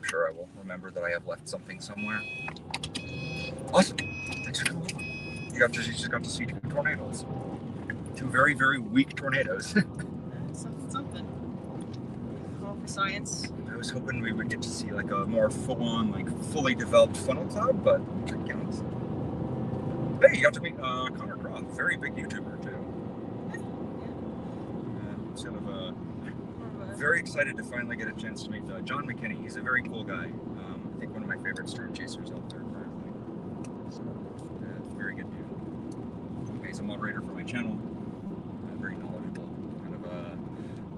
Speaker 1: sure I will remember that I have left something somewhere. Awesome. Thanks for coming. You just got to see two tornadoes. Two very, very weak tornadoes.
Speaker 2: Something. All for science.
Speaker 1: I was hoping we would get to see like a more full-on, like fully developed funnel cloud, but it counts. Hey, you got to meet Connor Croft, very big YouTuber too. Sort of very excited to finally get a chance to meet John McKinney. He's a very cool guy. I think one of my favorite storm chasers out there currently. So, very good dude. He's a moderator for my channel. Very knowledgeable. Kind of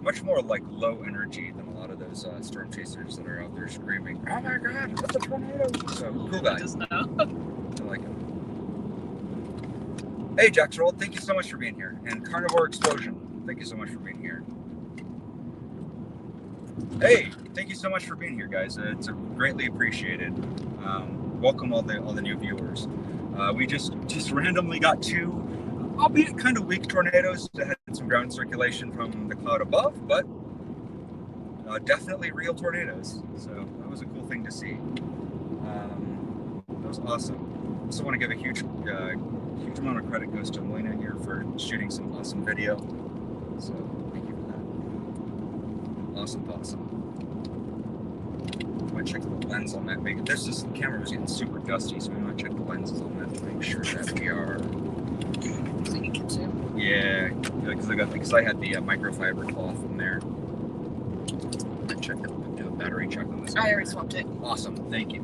Speaker 1: much more like low energy than a lot of those storm chasers that are out there screaming, "Oh my God, that's a tornado!" So cool guy. I like him. Hey, Jaxrold, thank you so much for being here. And Carnivore Explosion, thank you so much for being here. Hey, thank you so much for being here, guys. It's greatly appreciated. Welcome all the new viewers. We just randomly got two, albeit kind of weak tornadoes that had some ground circulation from the cloud above, but definitely real tornadoes. So that was a cool thing to see. That was awesome. Also want to give a huge amount of credit goes to Melina here for shooting some awesome video. So thank you for that. Awesome. I might check the lens on that. This camera was getting super dusty, so we might check the lenses on that to make sure that we are. Yeah, because I had the microfiber cloth in there. I check do a battery check on this.
Speaker 2: I already swapped it.
Speaker 1: Awesome. Thank you.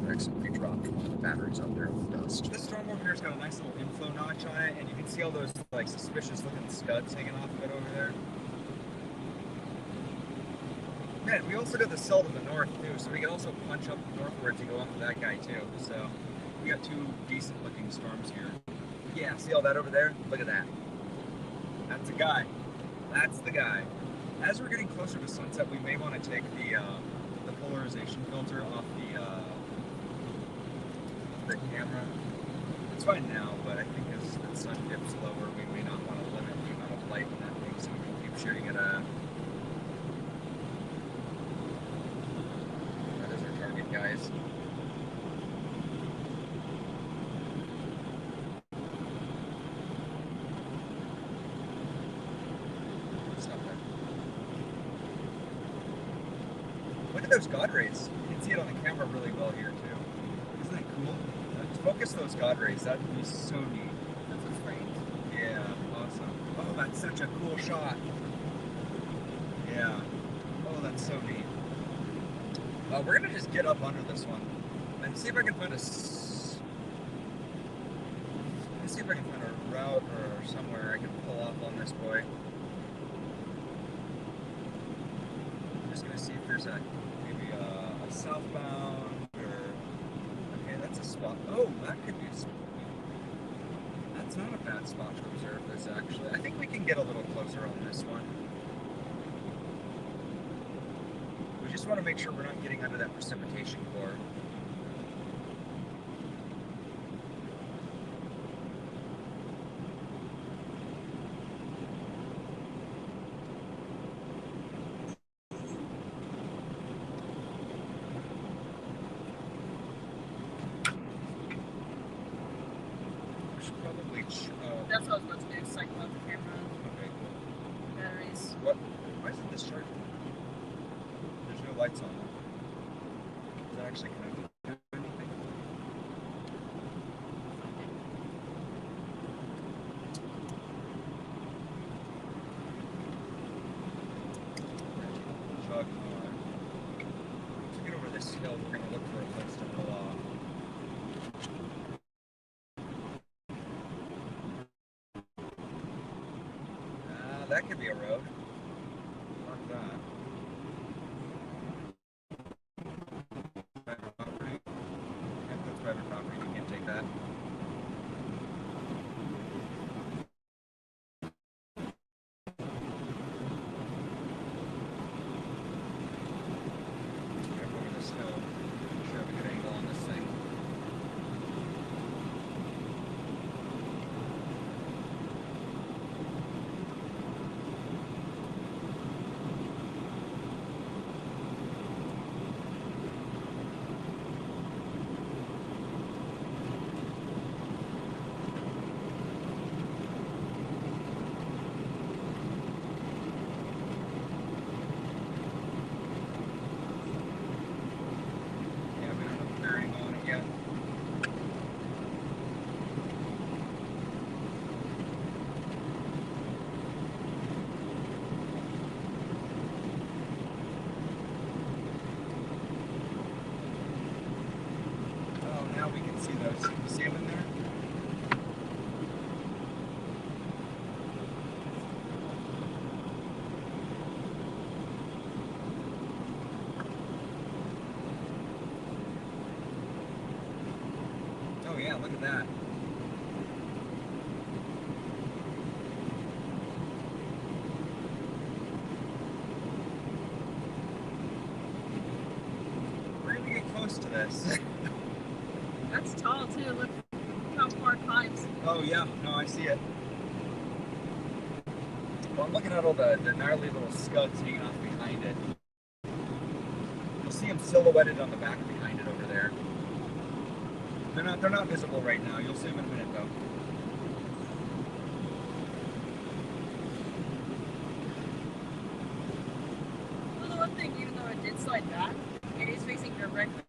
Speaker 1: Accidentally dropped one of the batteries out there with dust. This storm over here's got a nice little inflow notch on it, and you can see all those like suspicious looking scuds hanging off of it over there. Man, we also got the cell to the north too, so we can also punch up northward to go up to that guy too. So we got two decent looking storms here. Yeah, see all that over there? Look at that. That's a guy. That's the guy. As we're getting closer to sunset, we may want to take the polarization filter off the camera. It's fine now, but I think as the sun dips lower, we may not want to limit the amount of light in that thing, so we can keep shooting at a. That is our target, guys. Stop that. Look at those God rays. You can see it on the camera really well here too. Isn't that cool? Focus those God rays. That would be so neat.
Speaker 2: That's what's great.
Speaker 1: Yeah, awesome. Oh, that's such a cool shot. Yeah. Oh, that's so neat. We're gonna just get up under this one and see if I can find let's see if I can find a route or somewhere I can pull off on this boy. I'm just gonna see if there's maybe a southbound or. Okay, that's a spot. Oh, that could be a spot. That's not a bad spot to observe this, actually. I think we can get a little closer on this one. We just want to make sure we're not getting under that precipitation core.
Speaker 2: That's what I was about to do, cycle out the camera.
Speaker 1: Okay, cool.
Speaker 2: Batteries.
Speaker 1: What? Why isn't this charging? There's no lights on them. Is that actually connected to anything? Chug on. To get over this hill, we're going to look for a place to pull off. That could be a road. Mark that. Private property. Yep, that's private property. You can't take that. Jump over this hill. Sure have a good angle on this thing. Now we can see those. You see them in there? Oh yeah, look at that. We're gonna get close to this.
Speaker 2: That's tall too. Look how far it climbs.
Speaker 1: Oh yeah, no, I see it. Well, I'm looking at all the gnarly little scuds hanging off behind it. You'll see them silhouetted on the back behind it over there. They're not visible right now. You'll see them in a minute though.
Speaker 2: Well, the one thing, even though it did slide back, it is facing directly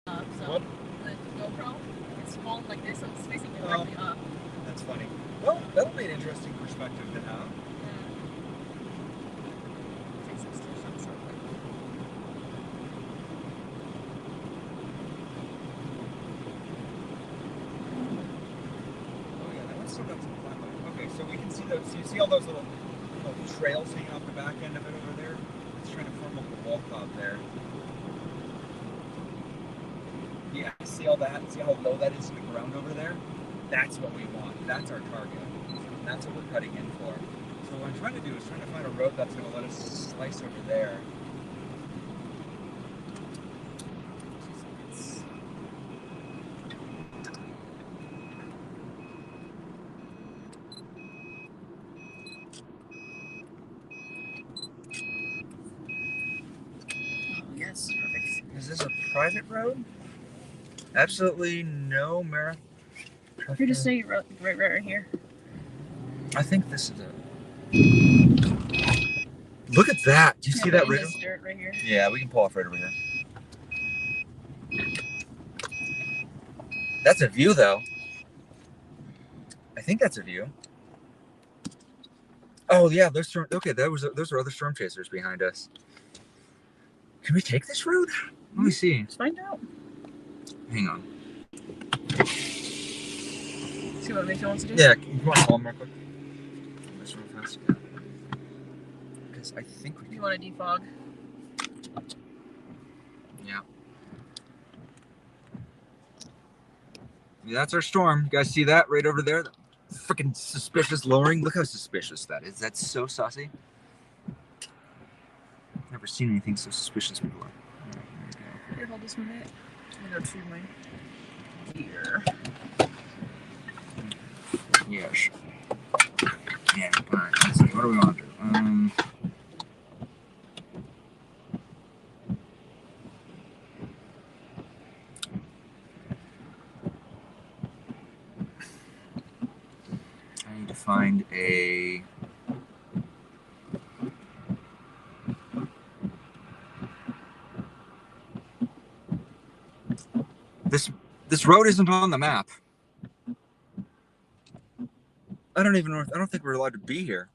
Speaker 2: up. So
Speaker 1: What?
Speaker 2: the GoPro, it's small like this, so it's facing directly up.
Speaker 1: That's funny. Well, that'll be an interesting perspective to have. Okay, so we can see those. So you see all those little trails hanging off the back end of it over there? It's trying to form up the wall top there. Yeah, see all that? See how low that is to the ground over there? That's what we want. That's our target. that's what we're cutting in for. So what I'm trying to do is trying to find a road that's going to let us slice over there.
Speaker 2: Yes, perfect.
Speaker 1: Is this a private road? Absolutely no
Speaker 2: You're just saying right here.
Speaker 1: I think this is a. Look at that! Do you see that
Speaker 2: right
Speaker 1: right?
Speaker 2: dirt right here.
Speaker 1: Yeah, we can pull off right over here. That's a view, though. I think that's a view. Oh yeah, those okay. Those are other storm chasers behind us. Can we take this road? Let me see.
Speaker 2: Let's find out.
Speaker 1: Hang on.
Speaker 2: See what Mason wants to do?
Speaker 1: Yeah, you want to call him real quick? This real fast. Yeah. Because I think we.
Speaker 2: You want to defog?
Speaker 1: Yeah. Yeah, that's our storm. You guys see that right over there? Freaking suspicious lowering. Look how suspicious that is. That's so saucy. Never seen anything so suspicious before. Right, there you go.
Speaker 2: Here, hold this one minute. I'm gonna go to my gear.
Speaker 1: Yes. Yeah, alright. Let's see. What do we want to do? I need to find a. This road isn't on the map. I don't even know. I don't think we're allowed to be here.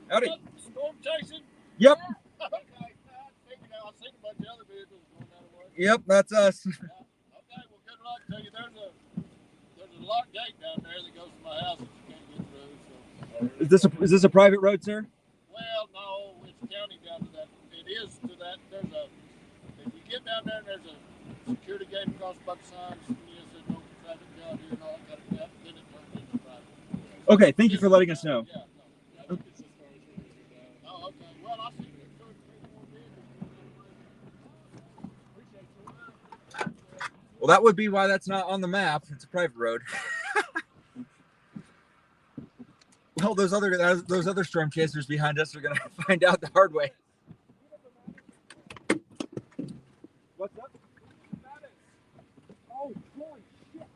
Speaker 1: Howdy.
Speaker 4: Storm chasing?
Speaker 1: Yep.
Speaker 4: Okay. I figured out. I was thinking about the other vehicles going that way.
Speaker 1: Yep, that's us.
Speaker 4: Yeah. Okay, well, good luck to you. There's a locked gate down there that goes to my house that you can't get through. So.
Speaker 1: Is this a private road, sir?
Speaker 4: Well, no, it's county down to that. It is to that. If you get down there, there's a security gate across both sides. And you said no traffic out here and all that kind of stuff. Then it turns into private.
Speaker 1: Okay, thank you for letting us know.
Speaker 4: Yeah, no. I think it's as far as we're going to go. Oh, okay. Well, I see there's 2 or 3 more vehicles. Appreciate you.
Speaker 1: Well, that would be why that's not on the map. It's a private road. Well, those other storm chasers behind us are gonna find out the hard way. What's up? Oh, holy shit!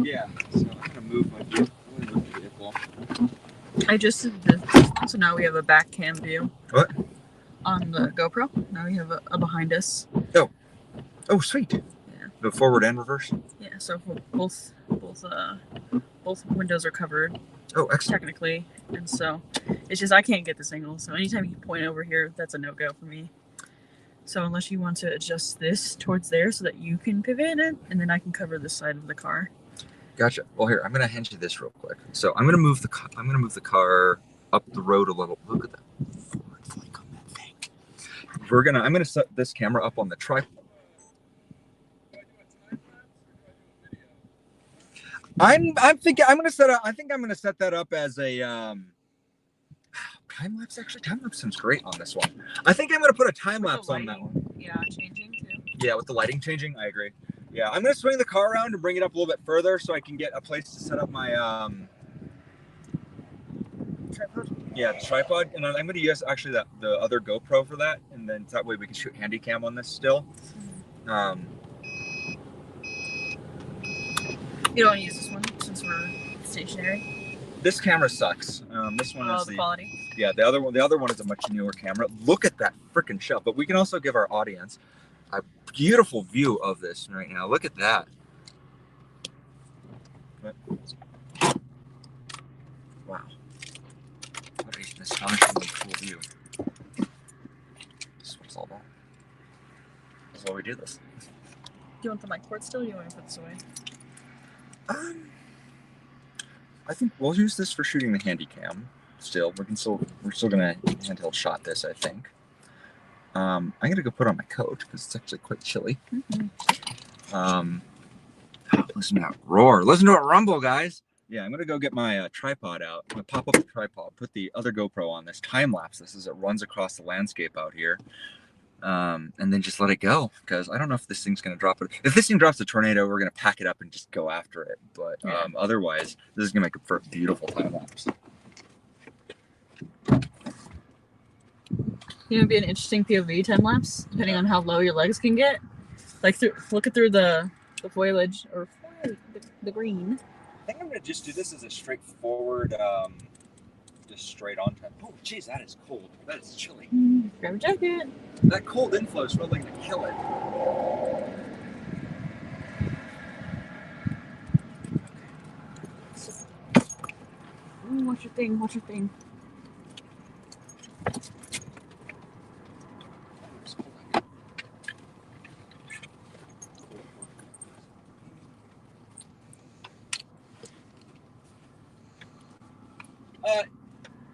Speaker 1: Yeah. So I'm gonna move my vehicle.
Speaker 2: I just did this, so now we have a back cam view.
Speaker 1: What?
Speaker 2: On the GoPro. Now we have a behind us.
Speaker 1: Oh, sweet.
Speaker 2: Yeah.
Speaker 1: The forward and reverse.
Speaker 2: Yeah. So both windows are covered.
Speaker 1: Oh, excellent.
Speaker 2: Technically, and so it's just I can't get this angle. So anytime you point over here, that's a no-go for me. So unless you want to adjust this towards there so that you can pivot it, and then I can cover this side of the car.
Speaker 1: Gotcha. Well, here I'm gonna hand you this real quick. So I'm gonna move the car up the road a little. Look at that forward flank on that thing. I'm gonna set this camera up on the tripod. I'm thinking I'm gonna set up. I think I'm gonna set that up as a time lapse. Actually, time lapse sounds great on this one. I think I'm gonna put a time lapse on that one.
Speaker 2: Yeah, changing too.
Speaker 1: Yeah, with the lighting changing, I agree. Yeah, I'm gonna swing the car around and bring it up a little bit further so I can get a place to set up my
Speaker 2: Tripod.
Speaker 1: yeah, the tripod, and I'm gonna use actually the other GoPro for that, and then that way we can shoot handy cam on this still.
Speaker 2: You don't want to use this one since we're stationary.
Speaker 1: This camera sucks. This one is
Speaker 2: the quality.
Speaker 1: Yeah, the other one is a much newer camera. Look at that freaking shelf. But we can also give our audience a beautiful view of this right now. Look at that. Wow. What an astonishingly cool view. This is what it's all about. That's why we do this.
Speaker 2: Do you want the mic cord still, or do you want to put this away?
Speaker 1: I think we'll use this for shooting the handy cam. We're still gonna handheld shot this, I think. I'm gonna go put on my coat because it's actually quite chilly. Listen to that roar! Listen to it rumble, guys. Yeah, I'm gonna go get my tripod out. I'm gonna pop up the tripod, put the other GoPro on this time lapse. This as it runs across the landscape out here. And then just let it go because I don't know if this thing's going to drop it. If this thing drops a tornado, we're going to pack it up and just go after it. But otherwise, this is going to make it for a beautiful time lapse.
Speaker 2: You know, it'd be an interesting POV time lapse, depending on how low your legs can get. Like looking through the foliage or the green.
Speaker 1: I think I'm going to just do this as a straightforward, just straight on time. Oh, geez, that is cold. That is chilly.
Speaker 2: Grab a jacket.
Speaker 1: That cold inflow is really going to kill it.
Speaker 2: Watch your thing. Watch your thing.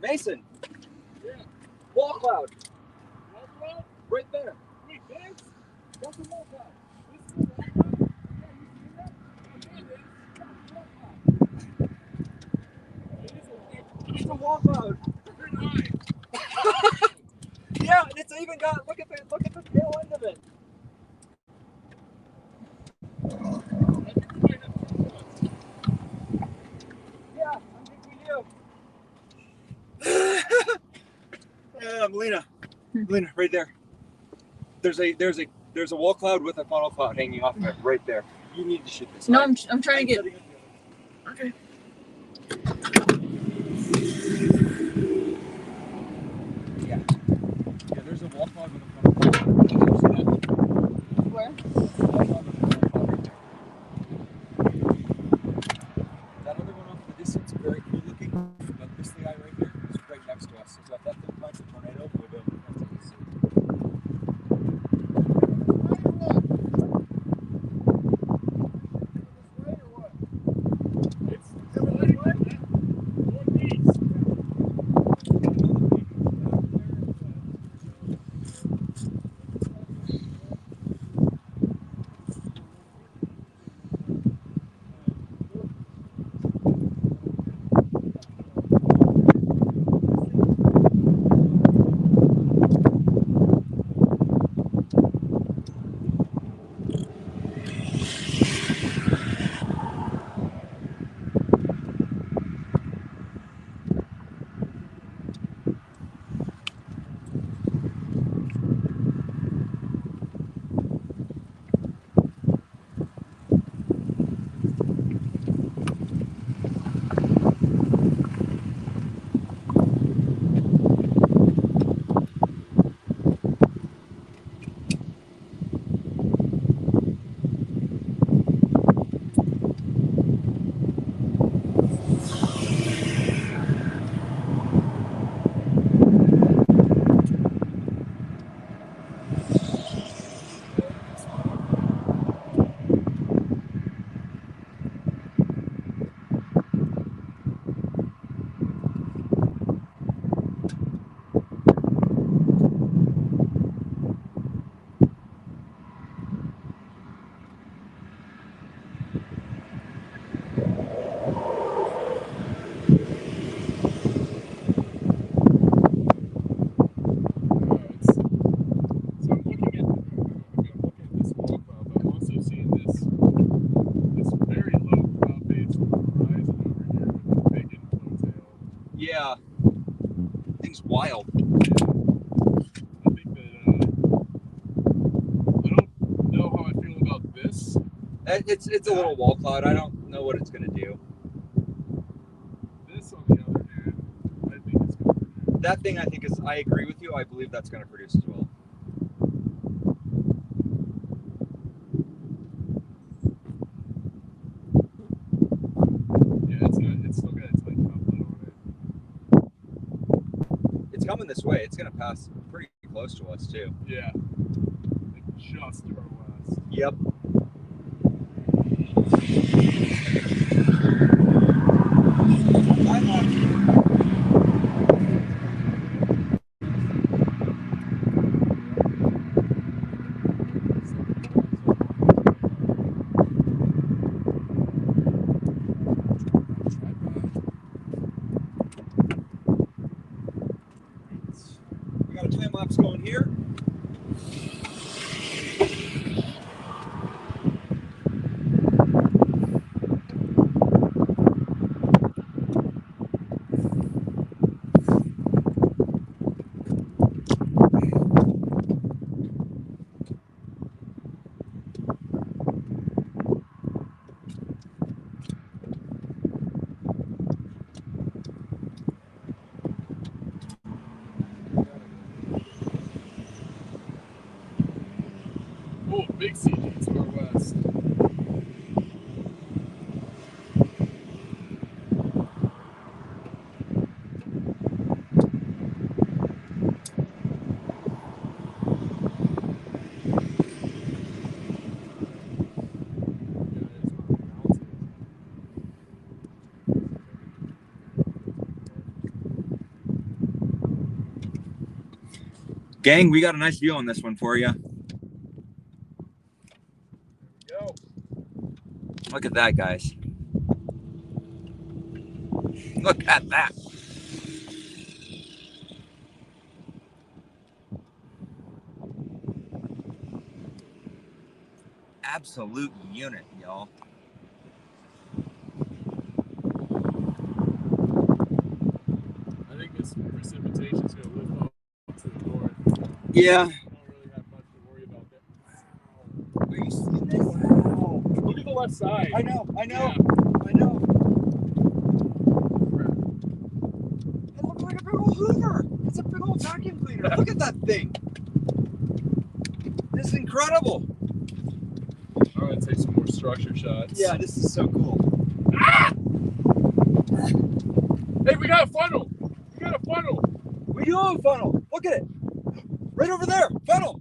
Speaker 1: Mason.
Speaker 3: Yeah.
Speaker 1: Wall cloud.
Speaker 3: Wall cloud?
Speaker 1: Right there.
Speaker 3: Wait, thanks.
Speaker 1: What's the wall cloud?
Speaker 3: This is the wall cloud? Yeah, you see that? Okay, it is.
Speaker 1: It's a wall cloud.
Speaker 3: Very nice.
Speaker 1: Yeah, and it's even got look at the tail end of it. Yeah, I think we do. Melina, right there. There's a wall cloud with a funnel cloud hanging off of it right there. You need to shoot this.
Speaker 2: No, I'm trying to get. Okay.
Speaker 1: Yeah, there's a wall cloud with a funnel cloud.
Speaker 2: Where?
Speaker 1: That other one off in the distance, very cool looking. But this guy right here is right next to us. So if that thing finds a tornado, we'll be able to catch it. wild.
Speaker 3: I think that I don't know how I feel about this.
Speaker 1: It's a little wall cloud. I don't know what it's going to do.
Speaker 3: This, on the other hand, I think it's going to produce.
Speaker 1: That thing, I think, is. I agree with you. I believe that's going to produce as well.
Speaker 3: Yeah, it's still got a tight top lid on it.
Speaker 1: It's coming this way. It's going to pass pretty close to us too.
Speaker 3: Yeah. Like just to our west.
Speaker 1: Yep. We got a time lapse going here.
Speaker 3: Oh, big CG to our west.
Speaker 1: Gang, we got a nice view on this one for you.
Speaker 3: Go.
Speaker 1: Look at that, guys. Look at that. Absolute unit, y'all.
Speaker 3: I think this precipitation is going to lift up to the north.
Speaker 1: Yeah.
Speaker 3: We don't really have much to worry about there.
Speaker 1: Are you seeing this?
Speaker 3: Wow. Look at the left side.
Speaker 1: I know.
Speaker 3: Yeah.
Speaker 1: I know. It looks like a big old Hoover. It's a big old vacuum cleaner. Look at that thing. This is incredible.
Speaker 3: I'm going to take some more structure shots.
Speaker 1: Yeah, this is so cool.
Speaker 3: Ah! Hey, we got a funnel. We got a funnel.
Speaker 1: We do have a funnel. Look at it. Right over there. Funnel.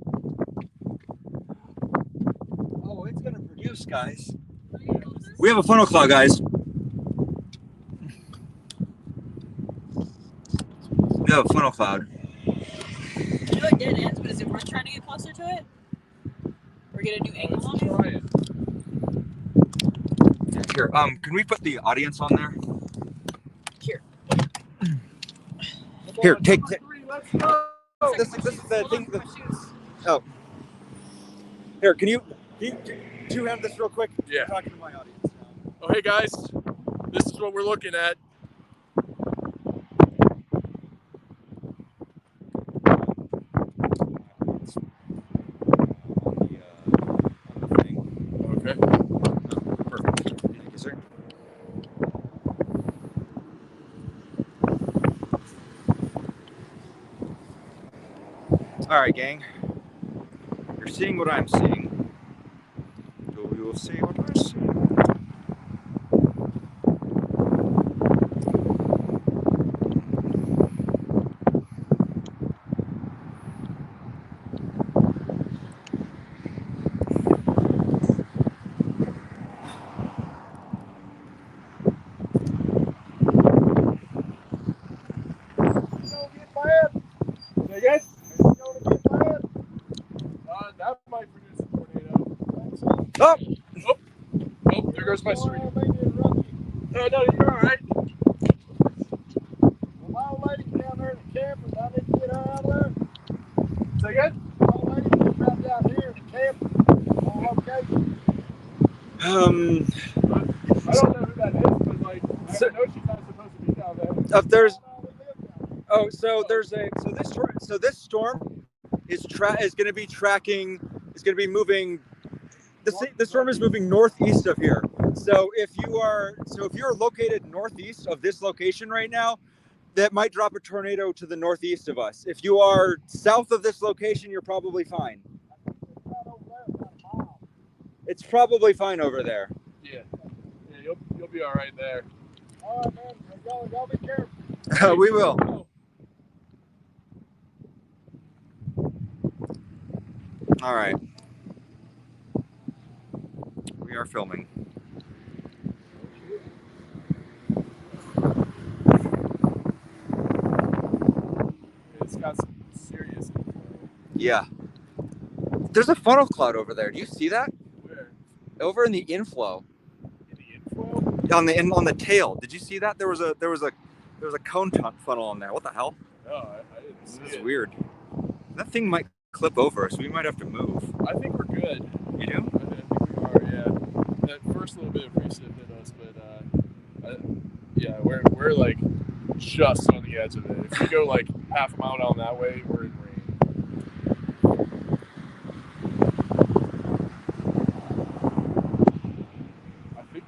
Speaker 1: Oh, it's going to produce, guys. We have a funnel cloud, guys. We have a funnel cloud.
Speaker 2: You know it dead ends, but is it worth trying to get closer to it? Or get a new angle on
Speaker 3: Let's
Speaker 2: it?
Speaker 3: try it.
Speaker 1: Here, can we put the audience on there?
Speaker 2: Here.
Speaker 1: Here, take.
Speaker 3: Let's go.
Speaker 1: This is the
Speaker 2: Hold
Speaker 1: thing
Speaker 2: on,
Speaker 1: that.
Speaker 2: my shoes.
Speaker 1: Oh. Here, can you two-hand this real quick?
Speaker 3: Yeah.
Speaker 1: I'm talking to my audience now.
Speaker 3: Oh, hey guys, this is what we're looking at.
Speaker 1: On the thing.
Speaker 3: Okay.
Speaker 1: Perfect. Thank you, sir. All right, gang. You're seeing what I'm seeing. So we will see what we're seeing.
Speaker 3: That might produce a tornado.
Speaker 1: Oh!
Speaker 3: Oh, there goes my street. No, you're all right.
Speaker 4: My old lady's down there in the camper. I need to get her out of there.
Speaker 3: Say again?
Speaker 4: My old lady's trapped out here in the camper on location.
Speaker 3: I don't know who that is, but like, I know she's not supposed to be down there.
Speaker 1: Up there's. Oh, so there's a this storm is going to be tracking. Is going to be moving. The storm is moving northeast of here. So if you're located northeast of this location right now, that might drop a tornado to the northeast of us. If you are south of this location, you're probably fine. It's probably fine over there.
Speaker 3: Yeah, you'll be all right there.
Speaker 4: All right, man. Y'all be careful.
Speaker 1: We will. All right. We are filming.
Speaker 3: It's got some serious info.
Speaker 1: Yeah. There's a funnel cloud over there. Do you see that?
Speaker 3: Where?
Speaker 1: Over in the inflow.
Speaker 3: In the inflow?
Speaker 1: On the tail. Did you see that? There was a cone funnel on there. What the hell?
Speaker 3: No, I didn't see
Speaker 1: This is
Speaker 3: it.
Speaker 1: weird. That thing might clip over us. We might have to move.
Speaker 3: I think we're good.
Speaker 1: You do?
Speaker 3: I think we are, yeah. That first little bit of precip hit us, but yeah, we're like just on the edge of it. If we go like half a mile down that way, we're in rain. I think,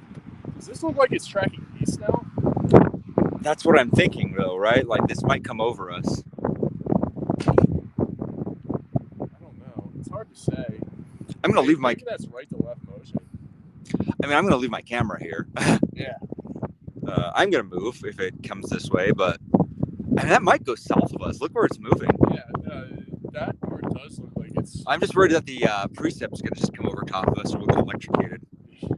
Speaker 3: does this look like it's tracking east now?
Speaker 1: That's what I'm thinking, though, right? Like this might come over us.
Speaker 3: I don't know. It's hard to say.
Speaker 1: I'm gonna leave my.
Speaker 3: Maybe that's right to left motion.
Speaker 1: I mean, I'm gonna leave my camera here.
Speaker 3: Yeah.
Speaker 1: I'm gonna move if it comes this way, but that might go south of us. Look where it's moving.
Speaker 3: Yeah, that part does look like it's.
Speaker 1: I'm just worried that the precept's gonna just come over top of us, or we'll get electrocuted.
Speaker 3: Yeah.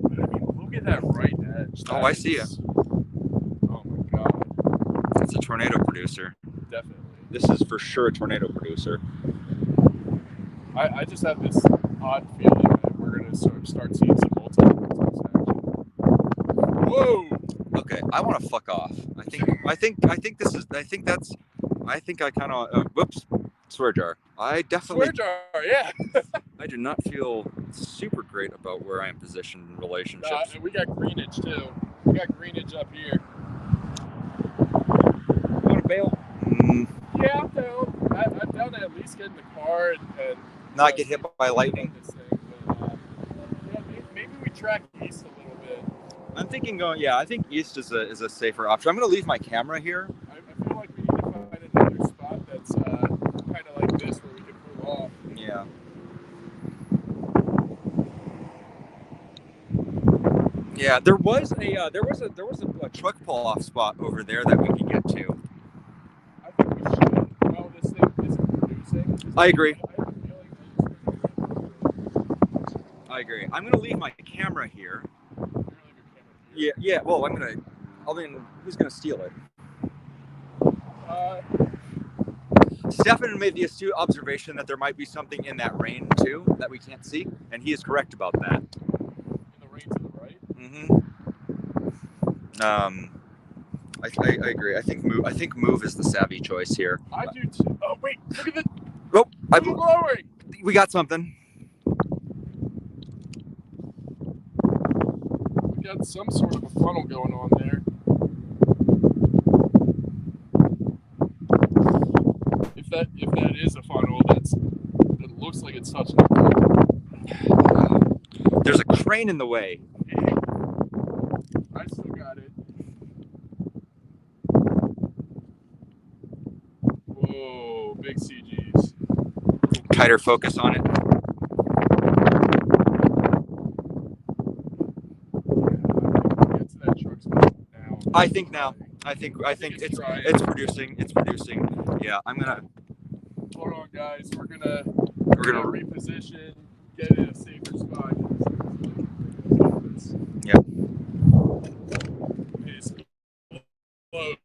Speaker 3: But I mean, look at that right edge.
Speaker 1: Oh, I see it.
Speaker 3: Oh my god.
Speaker 1: It's a tornado producer.
Speaker 3: Definitely.
Speaker 1: This is for sure a tornado producer.
Speaker 3: I just have this odd feeling that we're gonna sort of start seeing some multi-vortex action. Whoa!
Speaker 1: Okay, I want to fuck off. I think I kind of. Whoops, swear jar. I definitely.
Speaker 3: Swear jar, yeah.
Speaker 1: I do not feel super great about where I am positioned in relationships.
Speaker 3: And we got greenage too. We got greenage up here.
Speaker 1: You want to bail?
Speaker 3: Yeah, I'm down. I'm down to at least get in the car and
Speaker 1: Not get hit by lightning.
Speaker 3: This thing, but, yeah, maybe we track east a little bit.
Speaker 1: I'm thinking going. Yeah, I think east is a safer option. I'm gonna leave my camera here.
Speaker 3: I feel like we need to find another spot that's kind of like this where we can pull off.
Speaker 1: Yeah. Yeah, there was a truck pull off spot over there that we could get to.
Speaker 3: I think we should. Well, this thing isn't producing.
Speaker 1: I agree.
Speaker 3: I have a feeling that it's
Speaker 1: I agree. I'm gonna leave my camera here.
Speaker 3: You're gonna leave your camera here.
Speaker 1: Yeah. Well, who's gonna steal it? Stefan made the astute observation that there might be something in that rain too that we can't see, and he is correct about that.
Speaker 3: In the rain to the right.
Speaker 1: I agree. I think move is the savvy choice here.
Speaker 3: I do too. Oh wait, look at the.
Speaker 1: Oh,
Speaker 3: lowering.
Speaker 1: we got something.
Speaker 3: We got some sort of a funnel going on there. If that is a funnel, it looks like it's touching the ground.
Speaker 1: There's a crane in the way.
Speaker 3: I still got it. Whoa, big CGs.
Speaker 1: Tighter focus on it.
Speaker 3: Get to that truck spot now.
Speaker 1: I think it's producing. It's producing. Yeah, I'm gonna.
Speaker 3: Hold on, guys. We're gonna reposition, get in a safer spot.
Speaker 1: Yep.
Speaker 3: It's close.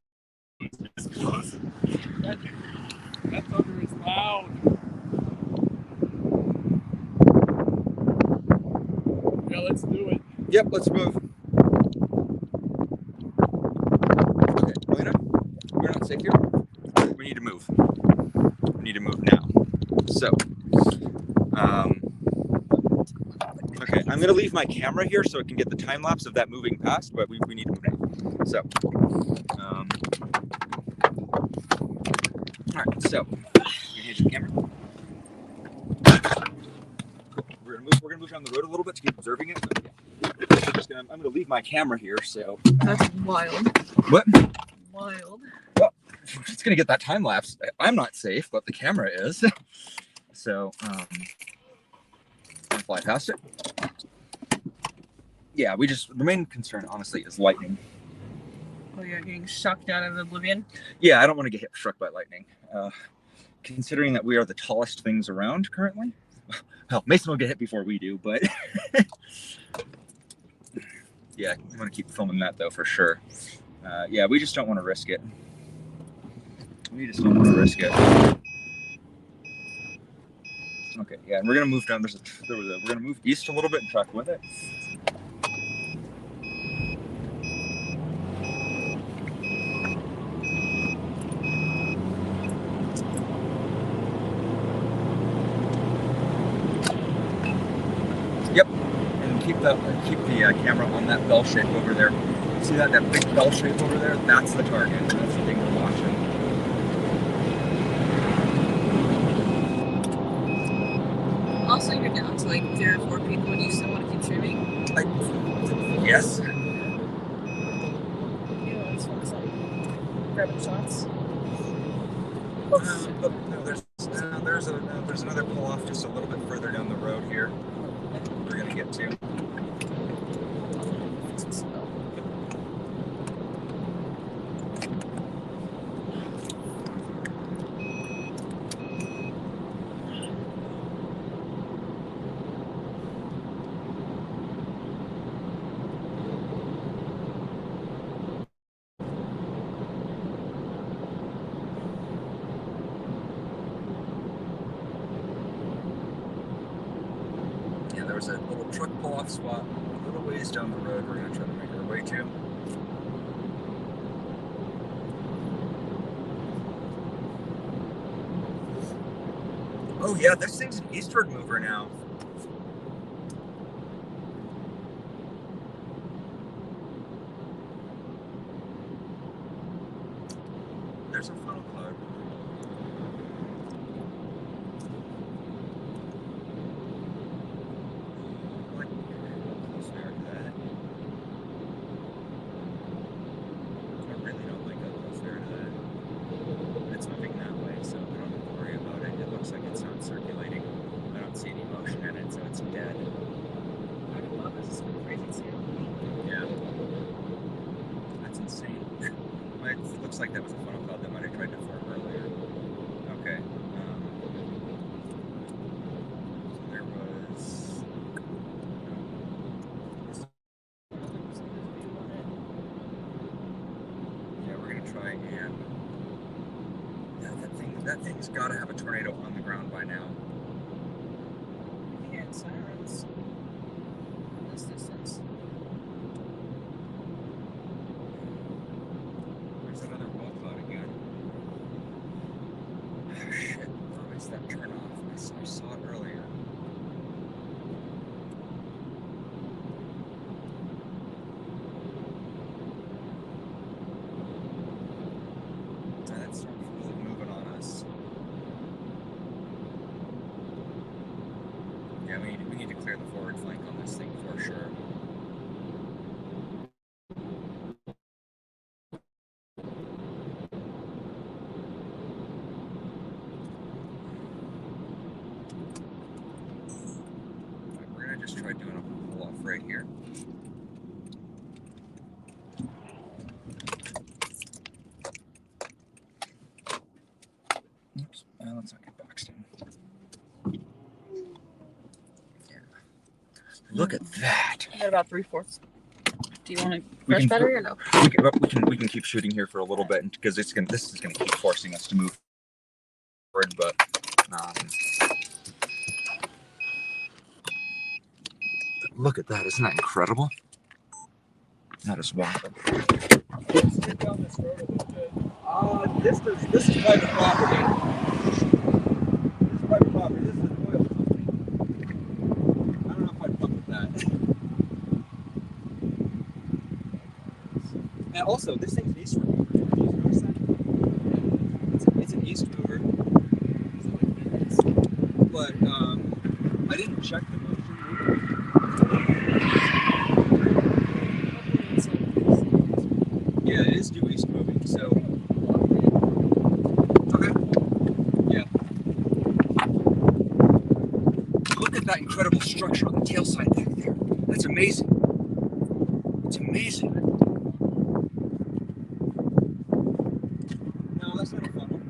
Speaker 3: It's close. That thunder is loud. Yeah, let's do it.
Speaker 1: Yep, let's move. Okay, Elena, we're not safe here. We need to move. We need to move now. So, okay, I'm gonna leave my camera here so it can get the time lapse of that moving past, but we need to move now. So, all right. So, you hand your camera. We're gonna move down the road a little bit to keep observing it. But yeah. I'm gonna leave my camera here. So
Speaker 2: That's wild.
Speaker 1: what?
Speaker 2: Wild.
Speaker 1: Well, it's gonna get that time lapse. I'm not safe, but the camera is. So, fly past it. Yeah, we just the main concern, honestly, is lightning.
Speaker 2: Oh, you're getting sucked out of oblivion.
Speaker 1: Yeah, I don't want to get struck by lightning. Considering that we are the tallest things around currently. Well, Mason will get hit before we do, but yeah, I'm gonna keep filming that though for sure. Yeah, we just don't want to risk it. We just don't want to risk it. Okay, yeah, and we're gonna move down. We're gonna move east a little bit and track with it. Yep, and keep the camera on that bell shape over there. See that big bell shape over there? That's the target. That's the thing we're watching.
Speaker 2: Also, you're down to like 3 or 4 people. Do you still want to keep streaming?
Speaker 1: Yes.
Speaker 2: Yeah, that's fun. So, grabbing shots.
Speaker 1: There's another pull off just a little bit further down the road here. We're gonna get to. Yeah, there was a little truck pull off spot a little ways down the road. We're gonna try to make our way to. Oh yeah, this thing's an eastward mover now. There's a funnel cloud. Like, close there to that. I really don't like how close there to that. It's moving that way, so we don't have to worry about it. It looks like it's not circulating. I don't see any motion in it, so it's dead.
Speaker 2: I love this. It's been crazy too.
Speaker 1: Yeah. That's insane. It looks like that was a funnel cloud that might have tried to form earlier. Okay. So there was. Yeah, we're gonna try and. Yeah, that thing's got to have a tornado on the ground by now.
Speaker 2: Yeah, sirens. In this distance.
Speaker 1: There's another wall cloud again. Oh shit! Where is that turn off? I saw it earlier. That's really moving on us. Yeah, we need to clear the forward flank on this thing for sure. Right, we're gonna just try doing a pull off right here. Oops, let's not get boxed in. Yeah. Look at that.
Speaker 2: I got about 3/4. Do you want to fresh battery or no?
Speaker 1: We can keep shooting here for a little bit because this is gonna keep forcing us to move forward. But look at that! Isn't that incredible? That is wild.
Speaker 3: Let's get down this road a little bit.
Speaker 1: This is private property. This is private property. This is an oil company. I don't know if I'd fuck with that. also, this thing's an eastward mover. Did you notice that? It's an east mover. But I didn't check the motion. Yeah, it is due east moving, so. Okay. Yeah. Look at that incredible structure on the tail side back there. That's amazing. It's amazing. No, that's not a funnel.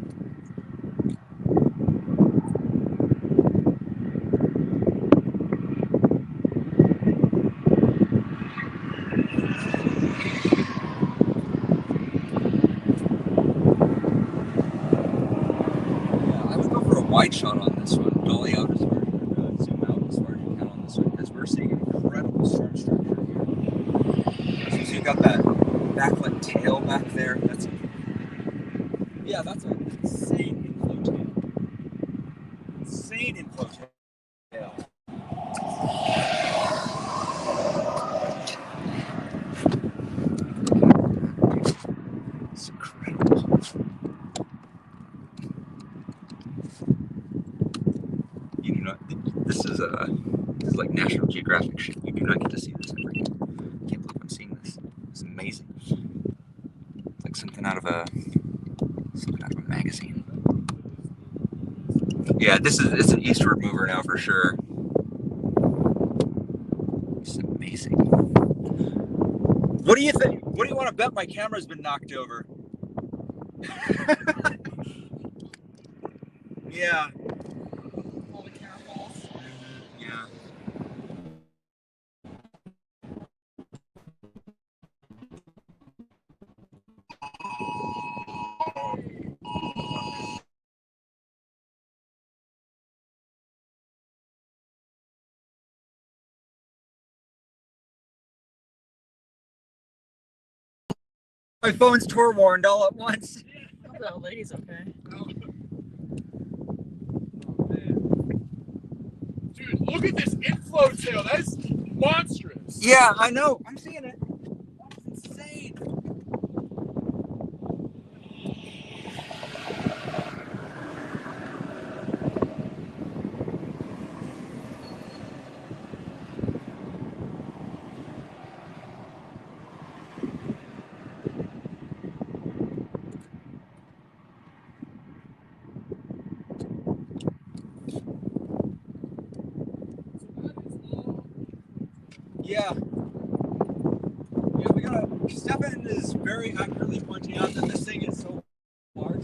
Speaker 1: Wide shot on this one, dolly out as far as you can, zoom out as far as you can on this one, because we're seeing an incredible storm structure here. So you've got that backlit tail back there. That's an insane inflow tail. Insane inflow tail. It's incredible. You do not. This is like National Geographic shit. You do not get to see this ever again. I can't believe I'm seeing this. It's amazing. It's like something out of a magazine. Yeah, it's an eastward mover now for sure. It's amazing. What do you think? What do you want to bet my camera's been knocked over? Yeah.
Speaker 2: All the caramels.
Speaker 1: Yeah. My phone's tour warned all at once.
Speaker 2: Hope that old lady's okay.
Speaker 3: Oh, man. Dude, look at this inflow tail. That's monstrous.
Speaker 1: Yeah, I know. I'm seeing it. That's insane. Yeah. Yeah, we gotta. Stefan is very accurately pointing out that this thing is so large.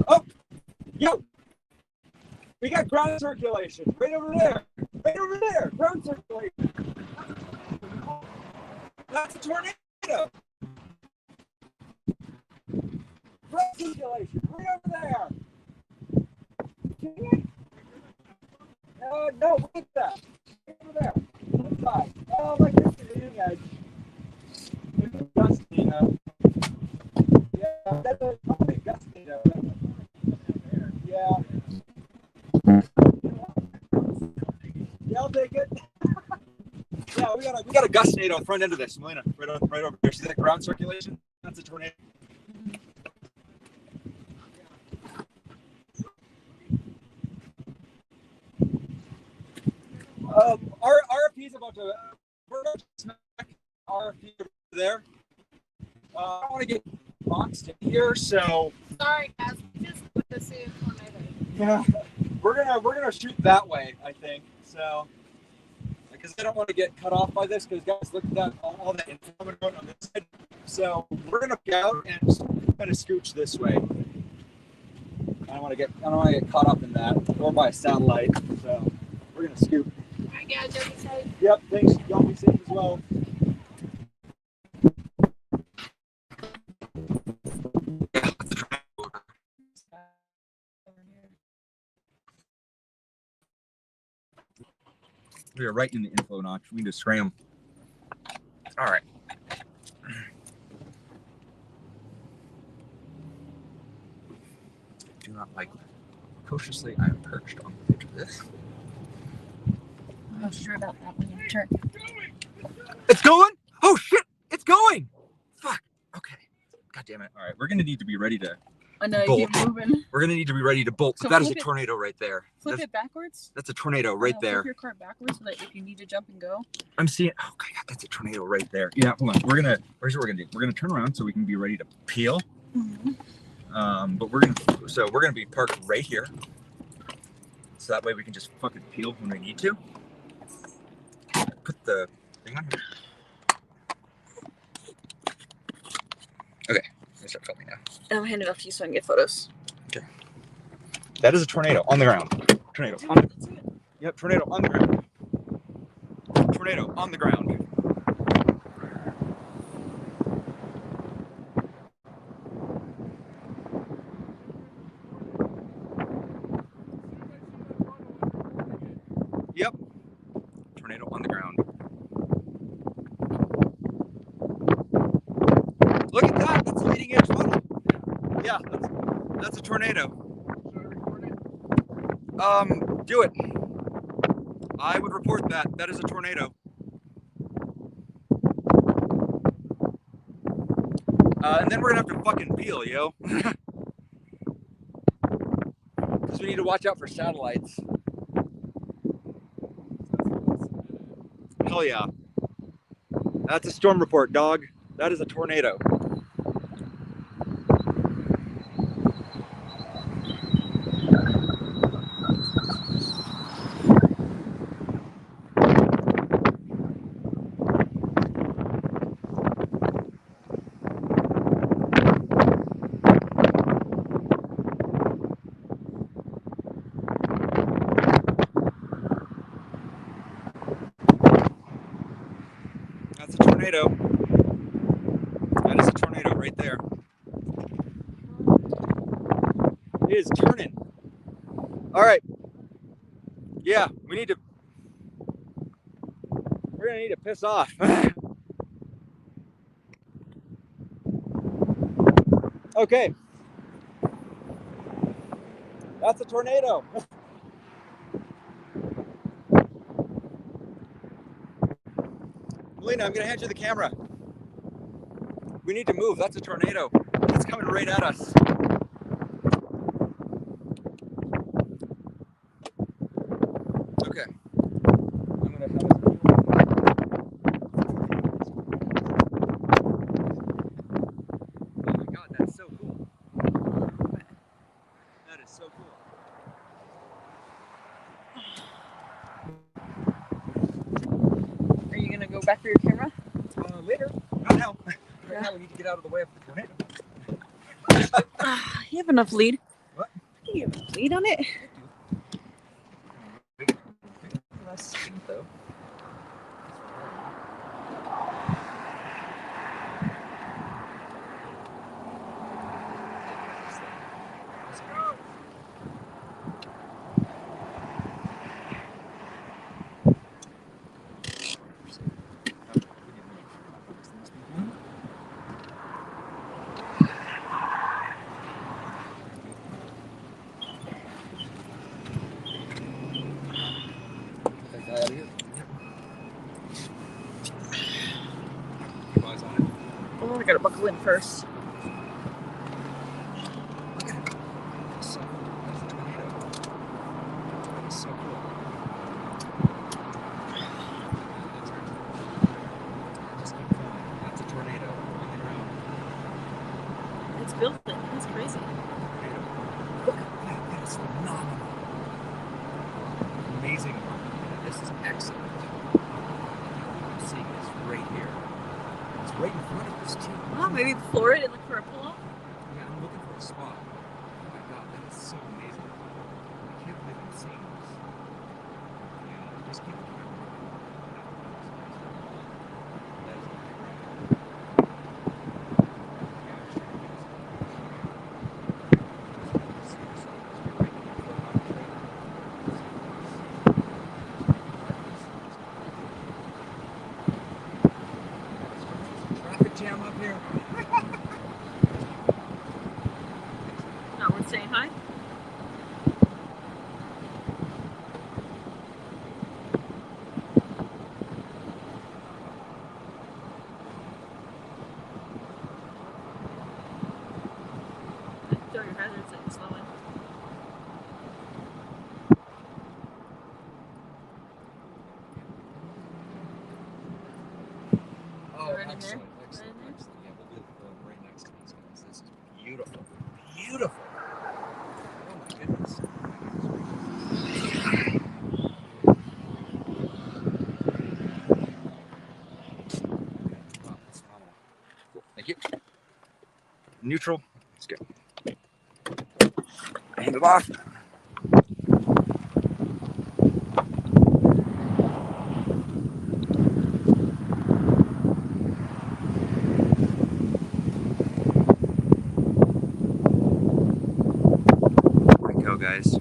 Speaker 1: Oh, yo, we got ground circulation right over there. Right over there, ground circulation. That's a tornado. Ground circulation right over there. No, look at that. Right over there. Inside. Oh, my goodness, the edge. There's a gusting up. Yeah, that's a probably gusting up. Yeah. Yeah, I'll take it. Yeah, we got a gustnado on front end of this, Melina, right over there. See that ground circulation? That's a tornado. Our RFP's about to. We're about to smack RFP over there. I don't want to get boxed in here, so.
Speaker 5: Sorry, guys. We just put this in tornado.
Speaker 1: Yeah, we're gonna shoot that way, I think. So, because I don't want to get cut off by this, because guys, look at that, all that info on this side. So we're gonna be out and just kind of scooch this way. I don't want to get caught up in that, or by a satellite. So we're gonna scoot.
Speaker 5: All right, guys. Y'all be safe.
Speaker 1: Yep. Thanks. Y'all be safe as well. We are right in the info notch. We need to scram. All right. Do not like that. Cautiously, I am perched on the edge of this.
Speaker 2: I'm not sure about that when you turn.
Speaker 1: It's going? Oh shit! It's going! Fuck. Okay. God damn it. All right, we're gonna need to be ready to.
Speaker 2: I know you
Speaker 1: bolt.
Speaker 2: keep moving.
Speaker 1: We're gonna need to be ready to bolt.
Speaker 2: So
Speaker 1: That is a
Speaker 2: flip it-
Speaker 1: tornado right there.
Speaker 2: Flip it backwards.
Speaker 1: That's a tornado right there.
Speaker 2: Flip your cart backwards so that if you need to jump and go.
Speaker 1: I'm seeing. Oh god, that's a tornado right there. Yeah, hold on. Here's what we're gonna do. We're gonna turn around so we can be ready to peel.
Speaker 2: Mm-hmm.
Speaker 1: But we're gonna be parked right here, so that way we can just fucking peel when we need to. Put the thing on here. Okay, let's start filming now.
Speaker 2: I'm handing off to you so I can get photos.
Speaker 1: That is a tornado on the ground. Tornado. Yep, tornado on the ground. Tornado on the ground. Yep. Tornado on the ground. Look at that. That's a leading edge model. Yeah, that's a tornado. Do it. I would report that. That is a tornado. And then we're gonna have to fucking peel, yo. Because we need to watch out for satellites. Hell yeah. That's a storm report, dog. That is a tornado. That's a tornado. That is a tornado right there. It is turning. All right. Yeah, we're gonna need to piss off. Okay. That's a tornado. Melina, I'm gonna hand you the camera. We need to move. That's a tornado. It's coming right at us. Okay. I'm gonna have us. Oh my god, that's so cool. That is so cool.
Speaker 2: Are you gonna go back for your camera?
Speaker 1: Later. Not now. Right now we need to get out of the way of the tornado.
Speaker 2: You have enough lead.
Speaker 1: What?
Speaker 2: You have enough lead on it.
Speaker 1: Less speed though.
Speaker 2: Oh, I gotta buckle in first.
Speaker 1: So, that's a tornado. That's so cool. Just keep going. That's a tornado on the ground.
Speaker 2: It's built it. That's crazy.
Speaker 1: Tornado. Look at that. That is phenomenal. Amazing. This is excellent. I'm seeing this right here. It's right in front of us too.
Speaker 2: Oh, maybe floor it and look for a pull-off.
Speaker 1: Yeah, I'm looking for a spot. Oh my god, that is so amazing. I can't believe I'm seeing this. Yeah, just keep the camera moving. That is incredible. Traffic jam up here.
Speaker 2: Not worth saying hi. Throw your hazards and slow in.
Speaker 1: Oh,
Speaker 2: Right in there?
Speaker 1: excellent, excellent,
Speaker 2: Right in there?
Speaker 1: excellent. Yeah, we'll be right next to these guys. This is beautiful. Beautiful. Oh my goodness. Wow, that's phenomenal. Cool. Thank you. Neutral. Let's go. Hand it off. There we go, guys.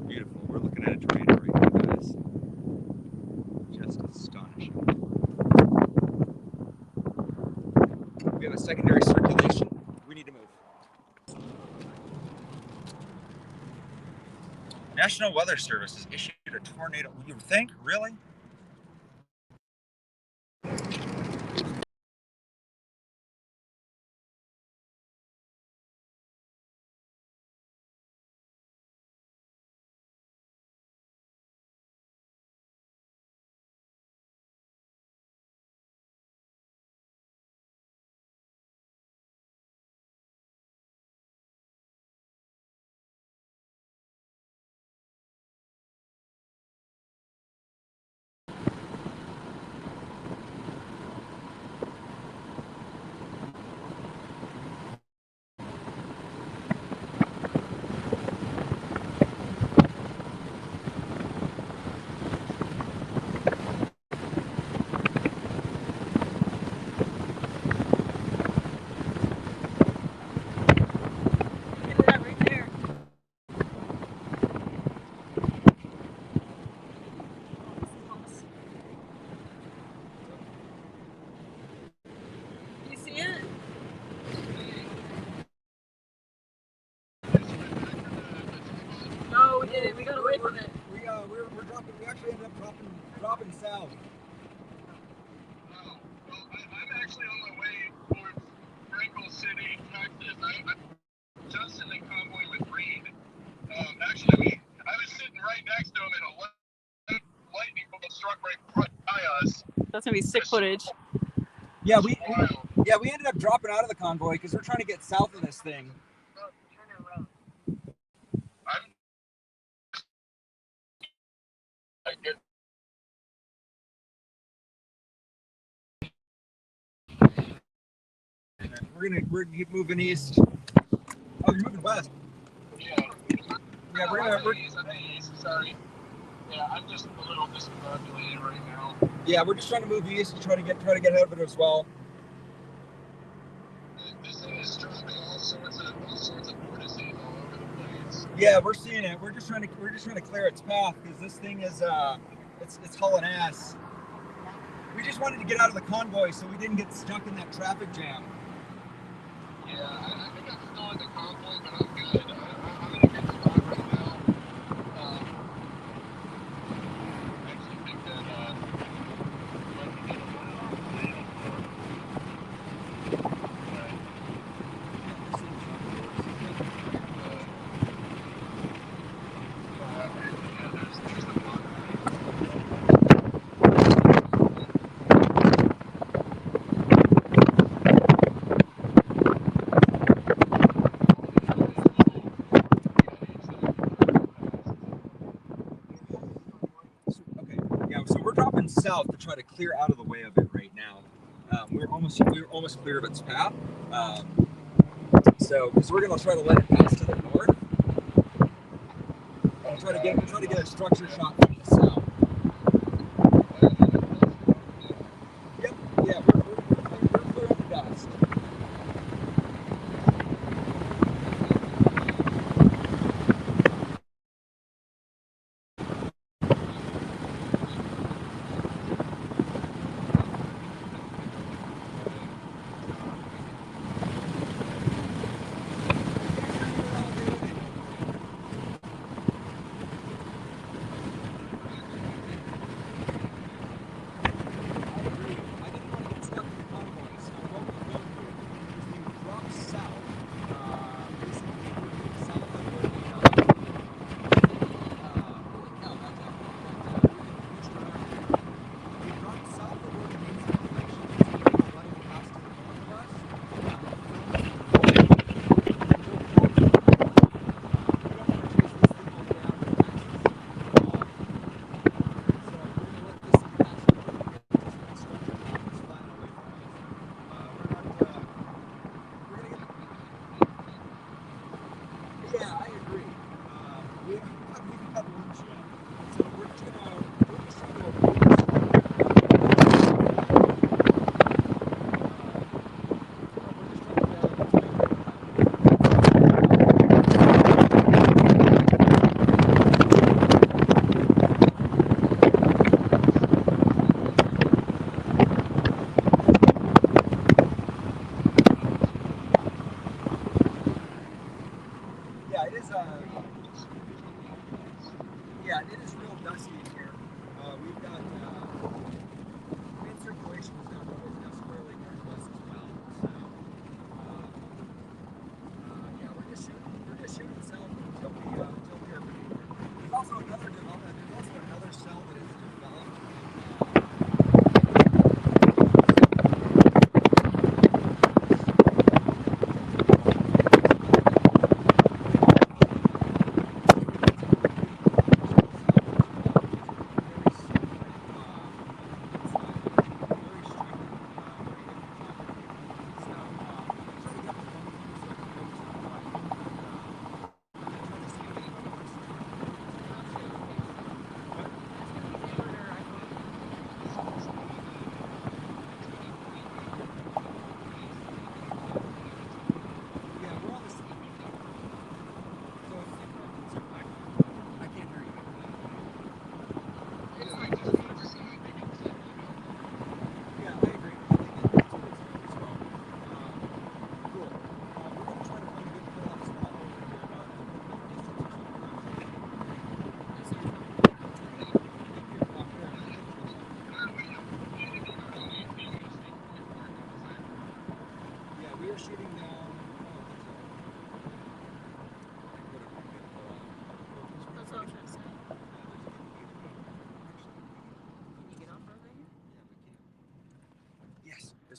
Speaker 1: Beautiful. We're looking at a tornado right now, guys. Just astonishing. We have a secondary circulation. We need to move. National Weather Service has issued a tornado. You think? Really?
Speaker 2: Look at that right there. You see it? No, we didn't. We got away from it.
Speaker 1: We're dropping. We actually ended up dropping south.
Speaker 4: I'm actually on my way towards Franklin City, Texas. I'm just in the convoy with Reed. Actually, I was sitting right next to him and a lightning bolt struck right by us.
Speaker 2: That's gonna be sick footage.
Speaker 1: Yeah, we ended up dropping out of the convoy because we're trying to get south of this thing. We're keep moving east. Oh, you're moving west.
Speaker 4: Yeah,
Speaker 1: we're
Speaker 4: east. Sorry. Yeah, I'm just a little discombobulated right now.
Speaker 1: Yeah, we're just trying to move east to try to get ahead of it as well.
Speaker 4: This thing is dropping all sorts of vortices all over the place.
Speaker 1: Yeah, we're seeing it. We're just trying to clear its path because this thing is it's hauling ass. We just wanted to get out of the convoy so we didn't get stuck in that traffic jam.
Speaker 4: Yeah, I think I'm still in the convoy, but I'm good. I'm in a good spot right now. I actually think that might be getting one off today. There's the block.
Speaker 1: So we're dropping south to try to clear out of the way of it right now. We're almost clear of its path. So we're gonna try to let it pass to the north. And try to get a structure shot from the south. Yep. Yeah, we're clear of the dust.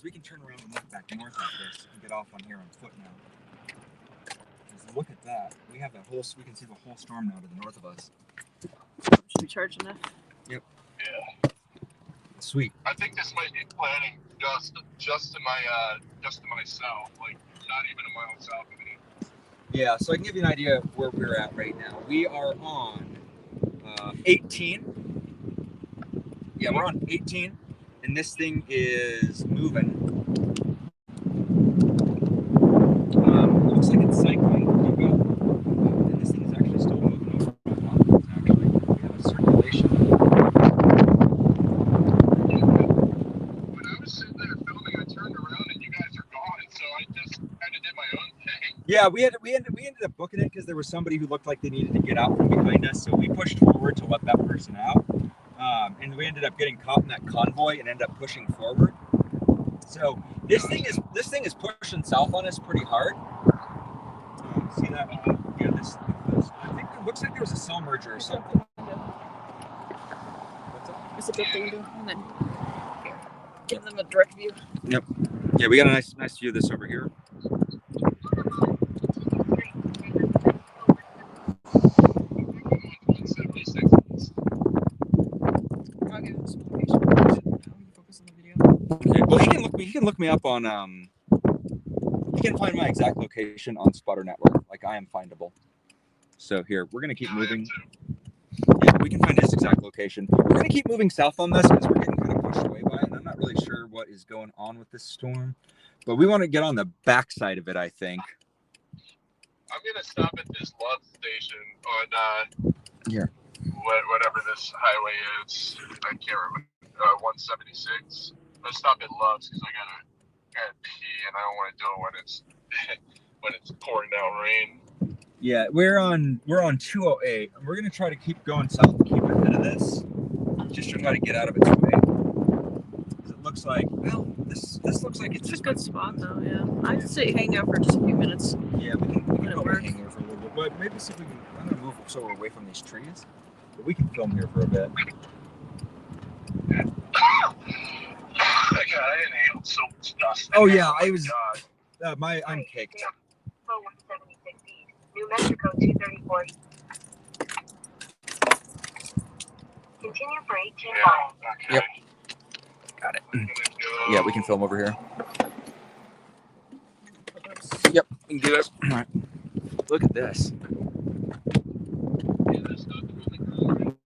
Speaker 1: because we can turn around and look back north after this and get off on here on foot now. Because look at that. We have that whole. We can see the whole storm now to the north of us.
Speaker 2: Should we charge enough?
Speaker 1: Yep.
Speaker 3: Yeah.
Speaker 1: Sweet.
Speaker 3: I think this might be planning just to myself, like not even a mile south of me.
Speaker 1: Yeah, so I can give you an idea of where we're at right now. We are on 18. Yeah, we're on 18, and this thing is moving. Looks like it's cycling. And this thing is actually still moving over on top of us, actually. We have a circulation.
Speaker 3: When I was sitting there filming, I turned around and you guys are gone, so I just kind of did my own thing.
Speaker 1: Yeah, we ended up booking it because there was somebody who looked like they needed to get out from behind us, so we pushed forward to let that person out. And we ended up getting caught in that convoy and ended up pushing forward. So this thing is pushing south on us pretty hard. See that? Yeah, this. I think it looks like there was a cell merger or something. What's up?
Speaker 2: Just look out the window and then give them a direct view.
Speaker 1: Yep. Yeah, we got a nice view of this over here.
Speaker 2: I'll give them some location. We can focus on the video.
Speaker 1: Okay. Well, he can look me up on he can find my exact location on Spotter Network. Like I am findable. So here, we're gonna keep moving. Yeah, we can find his exact location. We're gonna keep moving south on this because we're getting kind of pushed away by it, and I'm not really sure what is going on with this storm. But we want to get on the backside of it, I think.
Speaker 3: I'm gonna stop at this Love station on
Speaker 1: Here.
Speaker 3: Whatever this highway is. I can't remember. 176. Let's stop at Love's because I gotta pee and I don't want to do it when it's when it's pouring down rain.
Speaker 1: Yeah, we're on 208. We're gonna try to keep going south to keep ahead of this. Just try to get out of its way. Because it looks like, well, this looks like it's
Speaker 2: It's a good spot though, yeah. I'd say hang out for just a few minutes.
Speaker 1: Yeah, we can
Speaker 2: It'll
Speaker 1: probably
Speaker 2: work.
Speaker 1: hang here for a little bit. But maybe see if we can. I'm gonna move so we're away from these trees. But we can film here for a bit.
Speaker 3: God, I inhaled so much dust.
Speaker 1: Oh yeah, I was.
Speaker 3: God.
Speaker 1: I'm caked.
Speaker 5: 176 East, New Mexico 234. Continue for 18 miles.
Speaker 3: Okay.
Speaker 1: Yep. Got it. Yeah, we can film over here. Yep, we can do this. All right. Look at this.
Speaker 3: Yeah, there's nothing on the ground.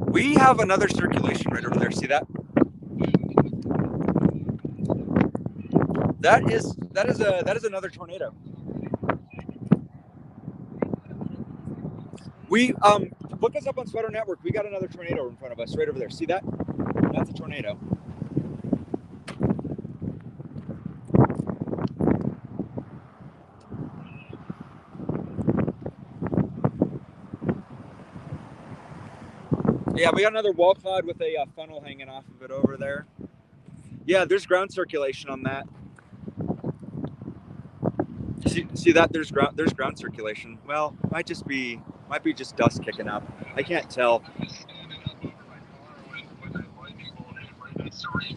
Speaker 1: We have another circulation right over there. See that? That is another tornado. We look us up on Sweater Network. We got another tornado in front of us right over there. See that? That's a tornado. Yeah, we got another wall cloud with a funnel hanging off of it over there. Yeah, there's ground circulation on that. See that? There's ground circulation. Well, might be just dust kicking up. I can't tell.
Speaker 3: I was standing up over my car when that lightning bolt hit right next to Ray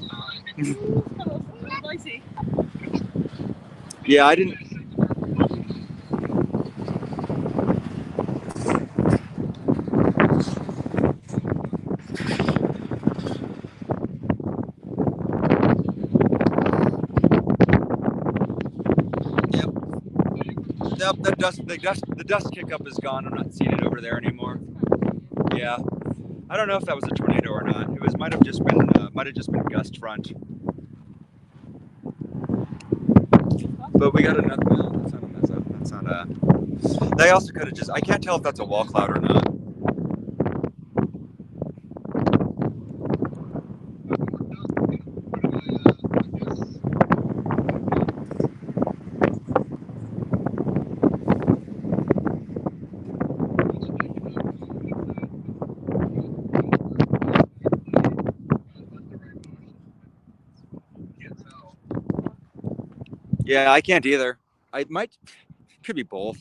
Speaker 3: 9.
Speaker 2: Noisy.
Speaker 1: Yeah, I didn't. Yep, the dust kick up is gone. I'm not seeing it over there anymore. Yeah, I don't know if that was a tornado or not. It might have just been gust front. But we got another. Well, that's not a mess up. That's not a. They also could have just. I can't tell if that's a wall cloud or not. Yeah, I can't either. I might. Could be both.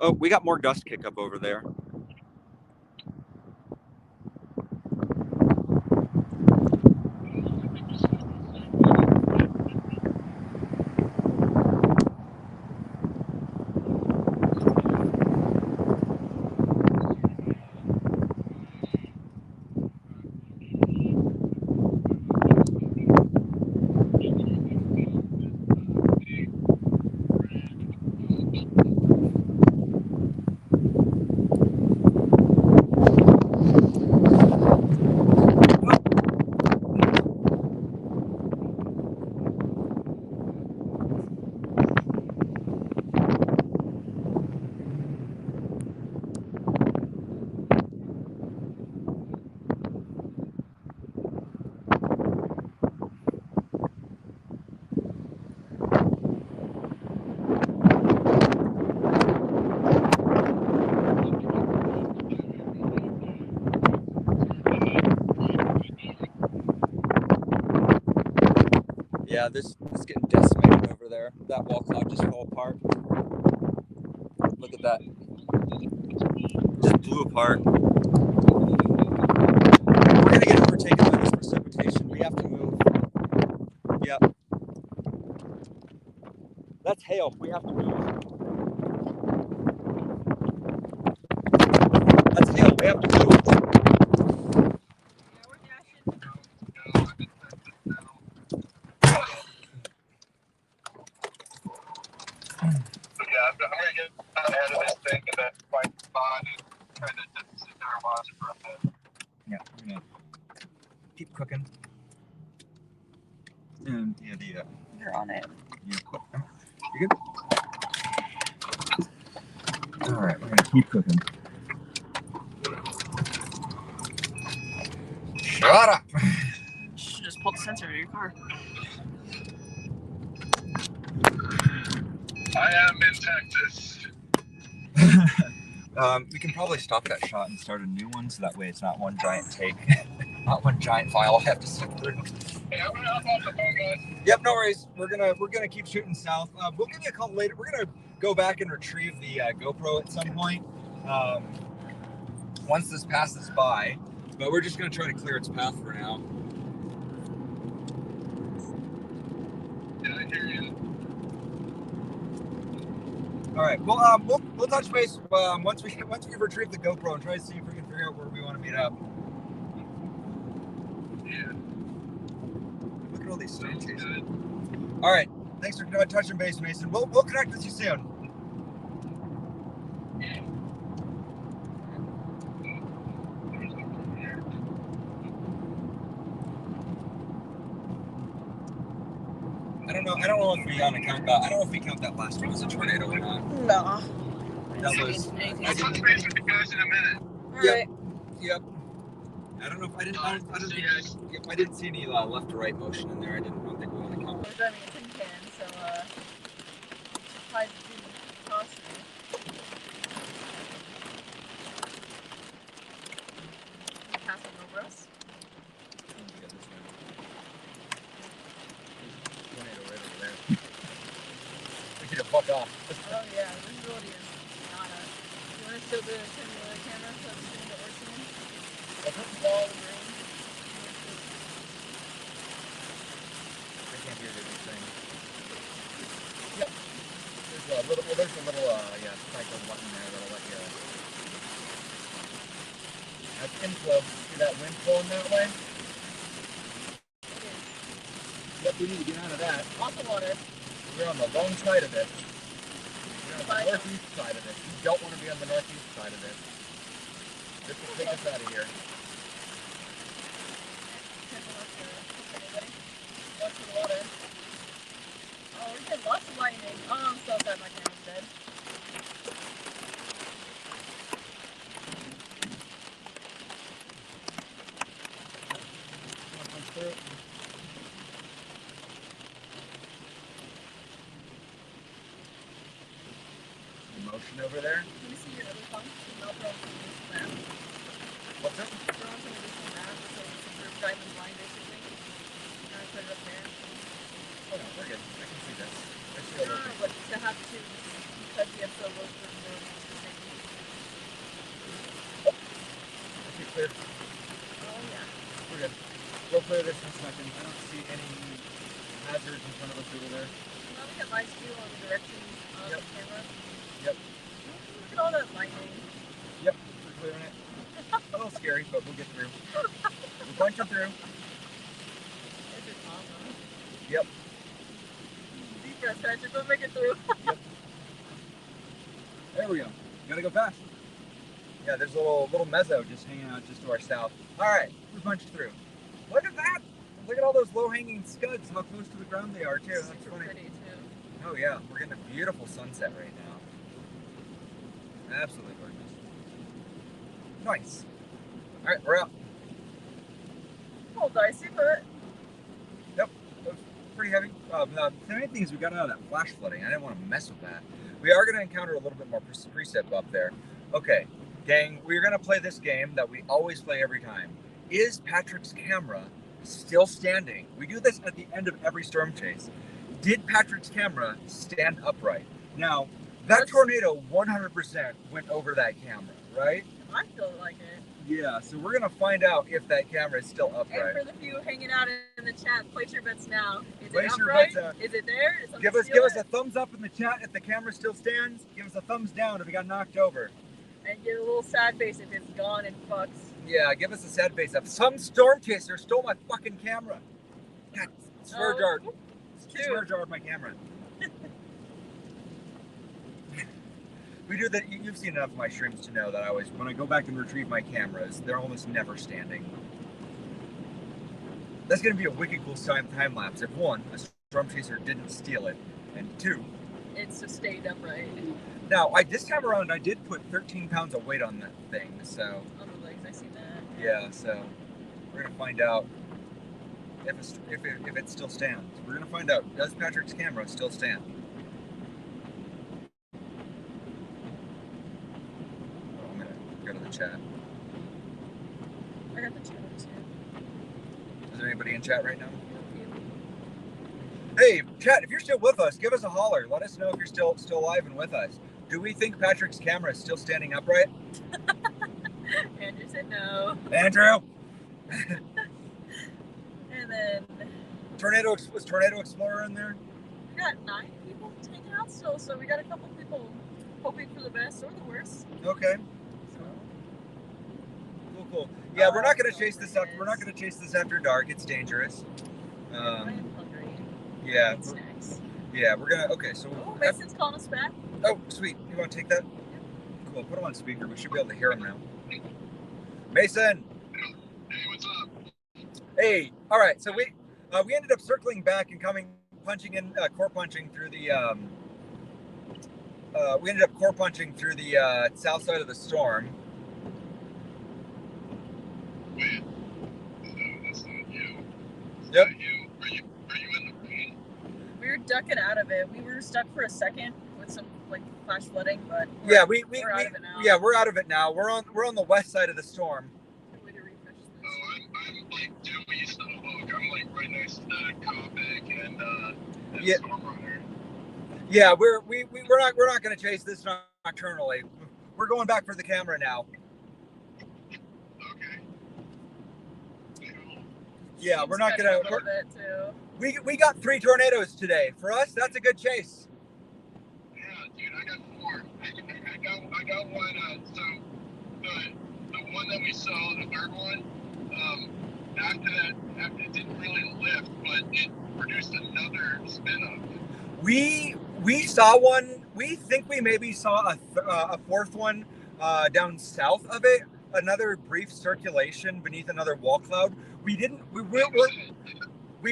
Speaker 1: Oh, we got more dust kick up over there. Yeah, this is getting decimated over there. That wall cloud just fell apart. Look at that. Just blew apart. We're gonna get overtaken by this precipitation. We have to move. Yep. That's hail. We have to move. That's hail. We have to move.
Speaker 6: Yeah, I'm gonna get ahead of this thing in that white spot and try to just sit there and watch it for a bit.
Speaker 1: Yeah, we're gonna keep cooking. And yeah,
Speaker 2: You're on it.
Speaker 1: you good? All right, we're gonna keep cooking. Shut up.
Speaker 2: You should just pull the sensor out of your car.
Speaker 6: I am in Texas.
Speaker 1: We can probably stop that shot and start a new one, so that way it's not one giant take, not one giant file I have to sift through.
Speaker 6: Hey, I'm gonna hop off the phone, guys.
Speaker 1: Yep, no worries. We're gonna keep shooting south. We'll give you a call later. We're gonna go back and retrieve the GoPro at some point once this passes by, but we're just gonna try to clear its path for now.
Speaker 6: Yeah, I hear you.
Speaker 1: All right. Well, we'll touch base once we retrieve the GoPro and try to see if we can figure out where we want to meet up.
Speaker 6: Yeah.
Speaker 1: Look at all these storm
Speaker 6: Sounds
Speaker 1: chases.
Speaker 6: good.
Speaker 1: All right. Thanks for touching base, Mason. We'll connect with you soon. I don't know if we count that. I don't know if we count that last one as a tornado or not.
Speaker 2: No.
Speaker 1: That was.
Speaker 6: I'll touch base with you guys in a minute.
Speaker 1: Yep. Yep. I don't know if I didn't see any left to right motion in there. I don't think we want to count.
Speaker 2: We're driving a tin can, so probably be costly. Pass one over us.
Speaker 1: Fuck off.
Speaker 2: Oh yeah, visibility is nada. You want to show the camera so it's seeing that we're seeing? Wall of rain.
Speaker 1: I can't hear anything. Yep. There's a little cycle button there that'll let you. That's inflow. See that wind flowing that way? Yep, we need to get out of that.
Speaker 2: Lots of water.
Speaker 1: You're on the wrong side of it. You're on the northeast side of it. You don't want to be on the northeast side of it. This will take us out of here.
Speaker 2: Lots of water. Oh, we're getting lots of lightning. Oh, I'm so sad my camera's dead.
Speaker 1: Motion over there.
Speaker 2: Let me see your other phone. I'll throw some of this map.
Speaker 1: What's up?
Speaker 2: Throw some of this map so we're driving blind basically. And I put it up there.
Speaker 1: Oh no, we're good. clear.
Speaker 2: Oh yeah.
Speaker 1: We're good. We'll clear this in a second. I don't see any hazards in front of us over there.
Speaker 2: Well, we have nice view on the directions of
Speaker 1: Yep.
Speaker 2: the camera.
Speaker 1: Yep.
Speaker 2: Look at all that lightning.
Speaker 1: Yep, we're clearing it. A little scary, but we'll get through. We're punching through.
Speaker 2: This is awesome.
Speaker 1: Yep.
Speaker 2: Deep breath, Patrick. We'll make it through.
Speaker 1: Yep. There we go. Gotta go fast. Yeah, there's a little mezzo just hanging out just to our south. All right, we punched through. Look at that! Look at all those low-hanging scuds. How close to the ground they are too. That's
Speaker 2: Super
Speaker 1: funny.
Speaker 2: pretty too.
Speaker 1: Oh yeah, we're getting a beautiful sunset right now. Absolutely gorgeous. Nice. All right, we're out.
Speaker 2: A little dicey, but
Speaker 1: Yep, that was pretty heavy. The main thing is we got out of that flash flooding. I didn't want to mess with that. We are going to encounter a little bit more precip up there. Okay, gang, we're going to play this game that we always play every time. Is Patrick's camera still standing? We do this at the end of every storm chase. Did Patrick's camera stand upright? Now, that tornado 100% went over that camera, right?
Speaker 2: I feel like it.
Speaker 1: Yeah, so we're going to find out if that camera is still
Speaker 2: And
Speaker 1: upright.
Speaker 2: for the few hanging out in the chat, place your bets now. Is
Speaker 1: Place
Speaker 2: it
Speaker 1: your
Speaker 2: upright?
Speaker 1: bets,
Speaker 2: Is it there? Is
Speaker 1: Give us a thumbs up in the chat if the camera still stands. Give us a thumbs down if it got knocked over.
Speaker 2: And give a little sad face if it's gone and fucks.
Speaker 1: Yeah, give us a sad face up. Some storm chaser stole my fucking camera. God, swear jar.
Speaker 2: It's true.
Speaker 1: Swear jarred my camera. We do that. You've seen enough of my streams to know that I always, when I go back and retrieve my cameras, they're almost never standing. That's going to be a wicked cool time lapse. If one, a storm chaser didn't steal it, and two,
Speaker 2: It's just stayed upright
Speaker 1: now this time around I did put 13 pounds of weight on that thing, so
Speaker 2: on the legs. I see that.
Speaker 1: yeah. So we're going to find out if it still stands. We're going to find out, does Patrick's camera still stand? I'm going to go to the chat.
Speaker 2: I got the channels here.
Speaker 1: Is there anybody in chat right now? Hey, chat, if you're still with us, give us a holler. Let us know if you're still alive and with us. Do we think Patrick's camera is still standing upright?
Speaker 2: Andrew said no.
Speaker 1: Andrew?
Speaker 2: And then
Speaker 1: Was Tornado Explorer in there?
Speaker 2: we got 9 people hanging out still, so we got a couple people hoping for the best or the worst.
Speaker 1: Okay.
Speaker 2: So
Speaker 1: Cool. Yeah, we're not gonna chase this after. We're not gonna chase this after dark. It's dangerous.
Speaker 2: I am hungry.
Speaker 1: Yeah.
Speaker 2: Need snacks.
Speaker 1: Yeah, we're gonna. Okay, so.
Speaker 2: Oh, Mason's calling us back.
Speaker 1: Oh, sweet. You want to take that? Cool. Put him on speaker. We should be able to hear him now. Mason.
Speaker 6: Hey, what's up?
Speaker 1: Hey. All right. So we ended up circling back and punching in core punching through the. We ended up core punching through the south side of the storm.
Speaker 6: Wait, so that's not you.
Speaker 1: Yep.
Speaker 6: You? Are you in the rain?
Speaker 2: We were ducking out of it. We were stuck for a second with some like flash flooding, but
Speaker 1: Yeah,
Speaker 2: we're out of it now.
Speaker 1: Yeah, we're out of it now. We're on the west side of the storm.
Speaker 2: Way to refresh this.
Speaker 6: Oh, I'm like due east of the hook. I'm like right next to Kovic and
Speaker 1: Yeah.
Speaker 6: Stormrunner.
Speaker 1: Yeah, we're not going to chase this nocturnally. We're going back for the camera now.
Speaker 6: Okay. Cool.
Speaker 1: Yeah,
Speaker 2: Seems
Speaker 1: we're not
Speaker 2: special
Speaker 1: gonna.
Speaker 2: a little bit too.
Speaker 1: We got 3 tornadoes today. For us, that's a good chase.
Speaker 6: Yeah, dude, I got 4. I got one. So the one that we saw, the third one, after it didn't really lift, but it produced another spin up.
Speaker 1: We saw one. We think we maybe saw a 4th one down south of it. Another brief circulation beneath another wall cloud. We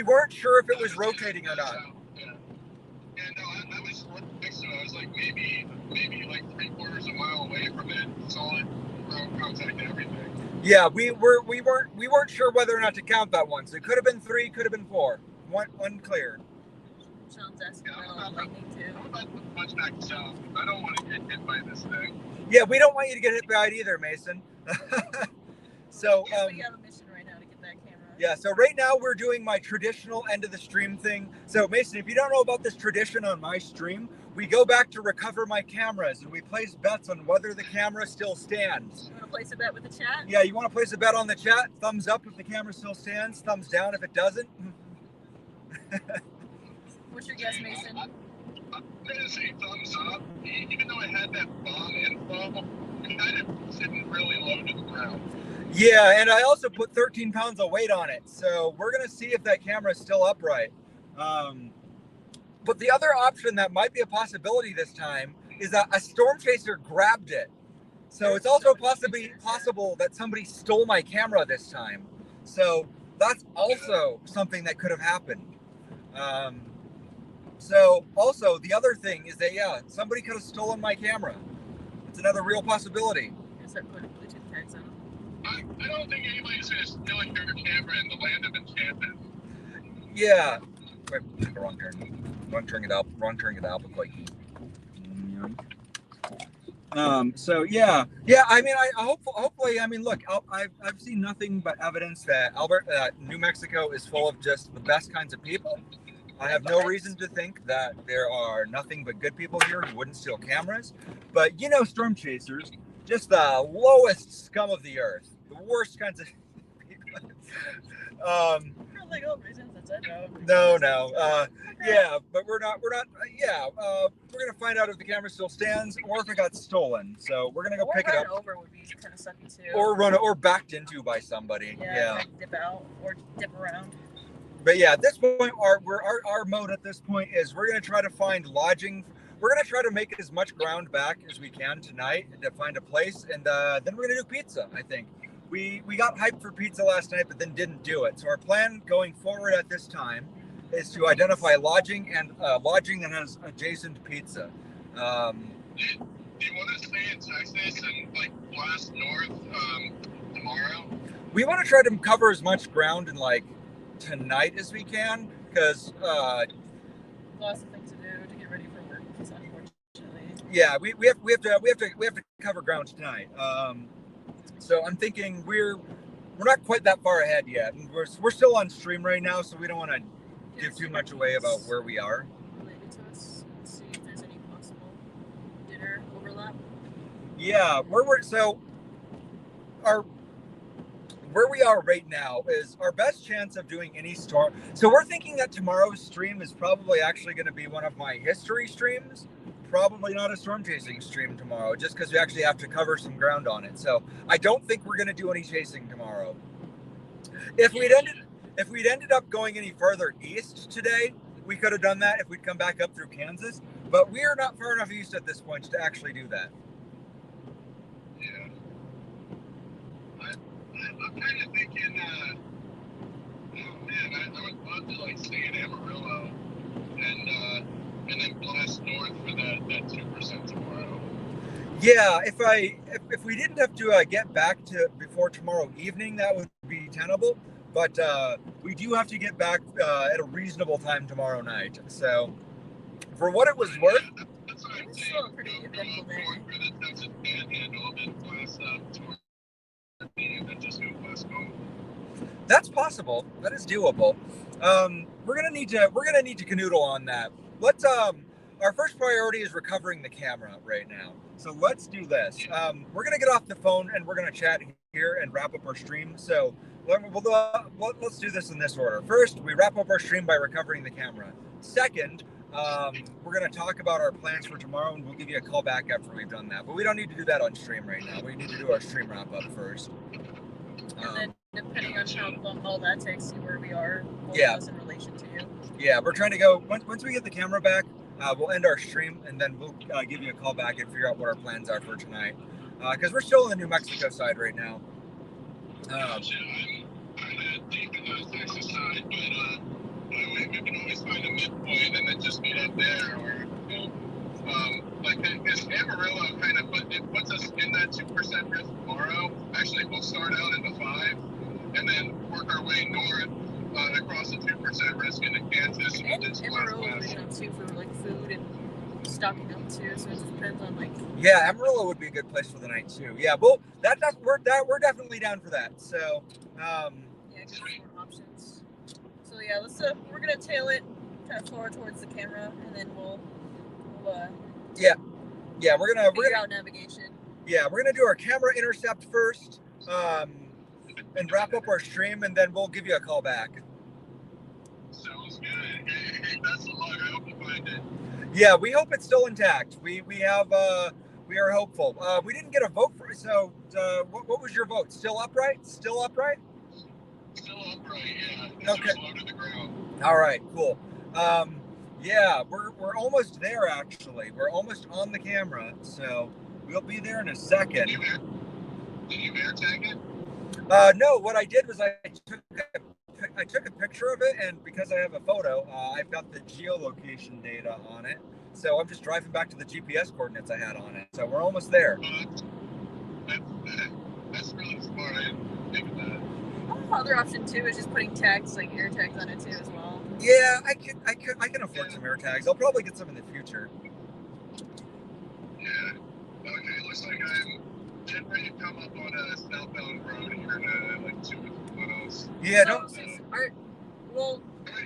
Speaker 1: weren't sure if it was rotating or not.
Speaker 6: Yeah, no, I was next to it. I was like maybe like 3/4 a mile away from it. Solid ground contact and everything.
Speaker 1: Yeah, we weren't sure whether or not to count that one. So it could have been 3, could have been 4. Unclear.
Speaker 2: Sean's asking
Speaker 6: Yeah,
Speaker 2: about lightning too.
Speaker 6: I'm about to punch back south. I don't want to get hit by this thing.
Speaker 1: Yeah, we don't want you to get hit by it either, Mason. So
Speaker 2: We have a mission right now to get that camera.
Speaker 1: yeah, so right now we're doing my traditional end of the stream thing. So Mason, if you don't know about this tradition on my stream, we go back to recover my cameras and we place bets on whether the camera still stands.
Speaker 2: You want to place a bet with the chat?
Speaker 1: Yeah, you want to place a bet on the chat? Thumbs up if the camera still stands, thumbs down if it doesn't.
Speaker 2: What's your guess, Mason?
Speaker 6: I'm gonna say thumbs up. Even though I had that bomb info, it kind of sitting really low to the ground.
Speaker 1: Yeah, and I also put 13 pounds of weight on it, so we're gonna see if that camera is still upright. But the other option that might be a possibility this time is that a storm chaser grabbed it. So it's also possible that somebody stole my camera this time. So that's also something that could have happened. So also the other thing is that, yeah, somebody could have stolen my camera. It's another real possibility.
Speaker 2: I start putting Bluetooth tags on.
Speaker 6: I don't think anybody's gonna steal your camera in the land of enchantment.
Speaker 1: Yeah. Wait, wrong turn. Wrong turning it out, but like. So yeah. I mean, hopefully. I mean, look, I've seen nothing but evidence that New Mexico is full of just the best kinds of people. I have no reason to think that there are nothing but good people here who wouldn't steal cameras. But you know, storm chasers, just the lowest scum of the earth, the worst kinds of people. No. Yeah, but we're not. Yeah, we're gonna find out if the camera still stands or if it got stolen. So we're gonna go pick it up.
Speaker 2: Over would be kind of sucky too.
Speaker 1: Or backed into by somebody.
Speaker 2: Yeah. Like dip out or dip around.
Speaker 1: But yeah, at this point, our mode at this point is we're gonna try to find lodging. We're gonna try to make as much ground back as we can tonight to find a place, and then we're gonna do pizza. I think. We got hyped for pizza last night, but then didn't do it. So our plan going forward at this time is to identify lodging that has adjacent pizza.
Speaker 6: Do you want to stay in Texas and like blast north tomorrow?
Speaker 1: We want to try to cover as much ground in like tonight as we can, because
Speaker 2: lots of things to do to get ready for work. Unfortunately.
Speaker 1: Yeah, we have to cover ground tonight. So I'm thinking we're not quite that far ahead yet. We're still on stream right now, so we don't want to give too much away about where we are.
Speaker 2: Related to us. Let's see if there's any possible dinner overlap.
Speaker 1: Yeah, where we are right now is our best chance of doing any storm. So we're thinking that tomorrow's stream is probably actually going to be one of my history streams. Probably not a storm chasing stream tomorrow, just because we actually have to cover some ground on it. So I don't think we're going to do any chasing tomorrow. If we'd ended up going any further east today, we could have done that if we'd come back up through Kansas. But we are not far enough east at this point to actually do that.
Speaker 6: Yeah. I'm kind of thinking, oh man, I would love to like stay in Amarillo and then blast north for that 2% tomorrow.
Speaker 1: Yeah, if we didn't have to get back to before tomorrow evening, that would be tenable. But we do have to get back at a reasonable time tomorrow night. So, for what it was worth,
Speaker 6: that's what I'm
Speaker 2: It's
Speaker 6: saying.
Speaker 2: still a pretty eventful day.
Speaker 6: Go for the Texas Panhandle, then blast up towards and then just go west home.
Speaker 1: that's possible. That is doable. We're gonna need to canoodle on that. Let's our first priority is recovering the camera right now. So let's do this. We're gonna get off the phone and we're gonna chat here and wrap up our stream. So let's do this in this order. First, we wrap up our stream by recovering the camera. Second, we're gonna talk about our plans for tomorrow, and we'll give you a call back after we've done that. But we don't need to do that on stream right now. We need to do our stream wrap up first.
Speaker 2: And then depending on how long all that takes, see where we are.
Speaker 1: Yeah.
Speaker 2: In relation to you.
Speaker 1: Yeah, we're trying to go once we get the camera back. We'll end our stream and then we'll give you a call back and figure out what our plans are for tonight. Because we're still on the New Mexico side right now.
Speaker 6: Gotcha. I'm kind of deep in the Texas side, but we can always find a midpoint and then just meet up there. Or, like, is Amarillo kind of puts us in that 2% risk tomorrow? Actually, we'll start out in the 5 and then work our way north across the 2% risk into Kansas.
Speaker 2: And Amarillo is big enough too for like food and stocking up too. So it just depends on like.
Speaker 1: Yeah, Amarillo would be a good place for the night too. Yeah, well, we're definitely down for that. So.
Speaker 2: Yeah, because there's more options. So yeah, we're gonna tail it kind of forward towards the camera, and then we'll
Speaker 1: Yeah, we're gonna
Speaker 2: figure out navigation.
Speaker 1: Yeah, we're gonna do our camera intercept first, and wrap up our stream, and then we'll give you a call back.
Speaker 6: Sounds good. Hey, best of luck. I hope you find it.
Speaker 1: Yeah, we hope it's still intact. We are hopeful. We didn't get a vote for it, so what was your vote? Still upright? Still upright?
Speaker 6: Still upright, yeah.
Speaker 1: Okay.
Speaker 6: Just low to the ground.
Speaker 1: All right, cool. Yeah, we're almost there actually. We're almost on the camera, so we'll be there in a second.
Speaker 6: Did you air tag it?
Speaker 1: No, what I did was I took a picture of it, and because I have a photo, I've got the geolocation data on it. So I'm just driving back to the GPS coordinates I had on it. So we're almost there.
Speaker 6: That's really smart. I didn't think of that.
Speaker 2: Other option too is just putting tags, like air tags on it too as well.
Speaker 1: Yeah, I can afford some air tags. I'll probably get some in the future.
Speaker 6: Yeah. Okay, looks like I'm getting ready to come up on a southbound road here in like 2 miles.
Speaker 1: Yeah,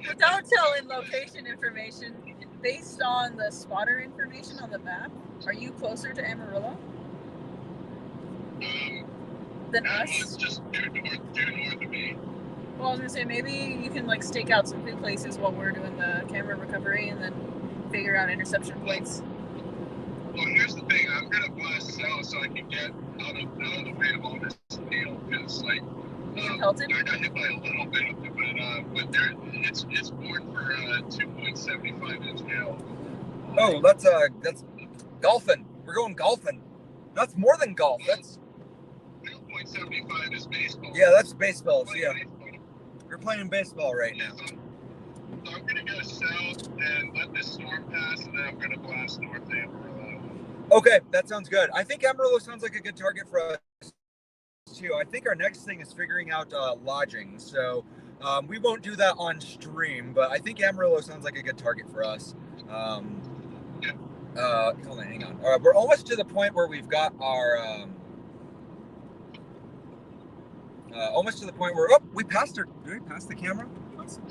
Speaker 2: Without telling location information, based on the spotter information on the map, are you closer to Amarillo than us?
Speaker 6: Just due north of me.
Speaker 2: Well, I was gonna say maybe you can like stake out some good places while we're doing the camera recovery, and then figure out interception points.
Speaker 6: Well, here's the thing. I'm gonna blast south so I can get out of the way of all this deal, because like I got hit by a little bit of it, but there it's born for 2.75 inch hail.
Speaker 1: Oh, that's golfing. We're going golfing. That's more than golf. That's
Speaker 6: 2.75 is baseball.
Speaker 1: Yeah, that's baseball. Yeah, we're playing baseball right now.
Speaker 6: So I'm gonna go south and let this storm pass, and then I'm gonna blast north Amarillo.
Speaker 1: Okay, that sounds good. I think Amarillo sounds like a good target for us too. I think our next thing is figuring out lodging. So we won't do that on stream, but I think Amarillo sounds like a good target for us.
Speaker 6: Yeah.
Speaker 1: Hold on, hang on. We're almost to the point where we've got our almost to the point where we passed her. Did we pass the camera?
Speaker 2: Awesome.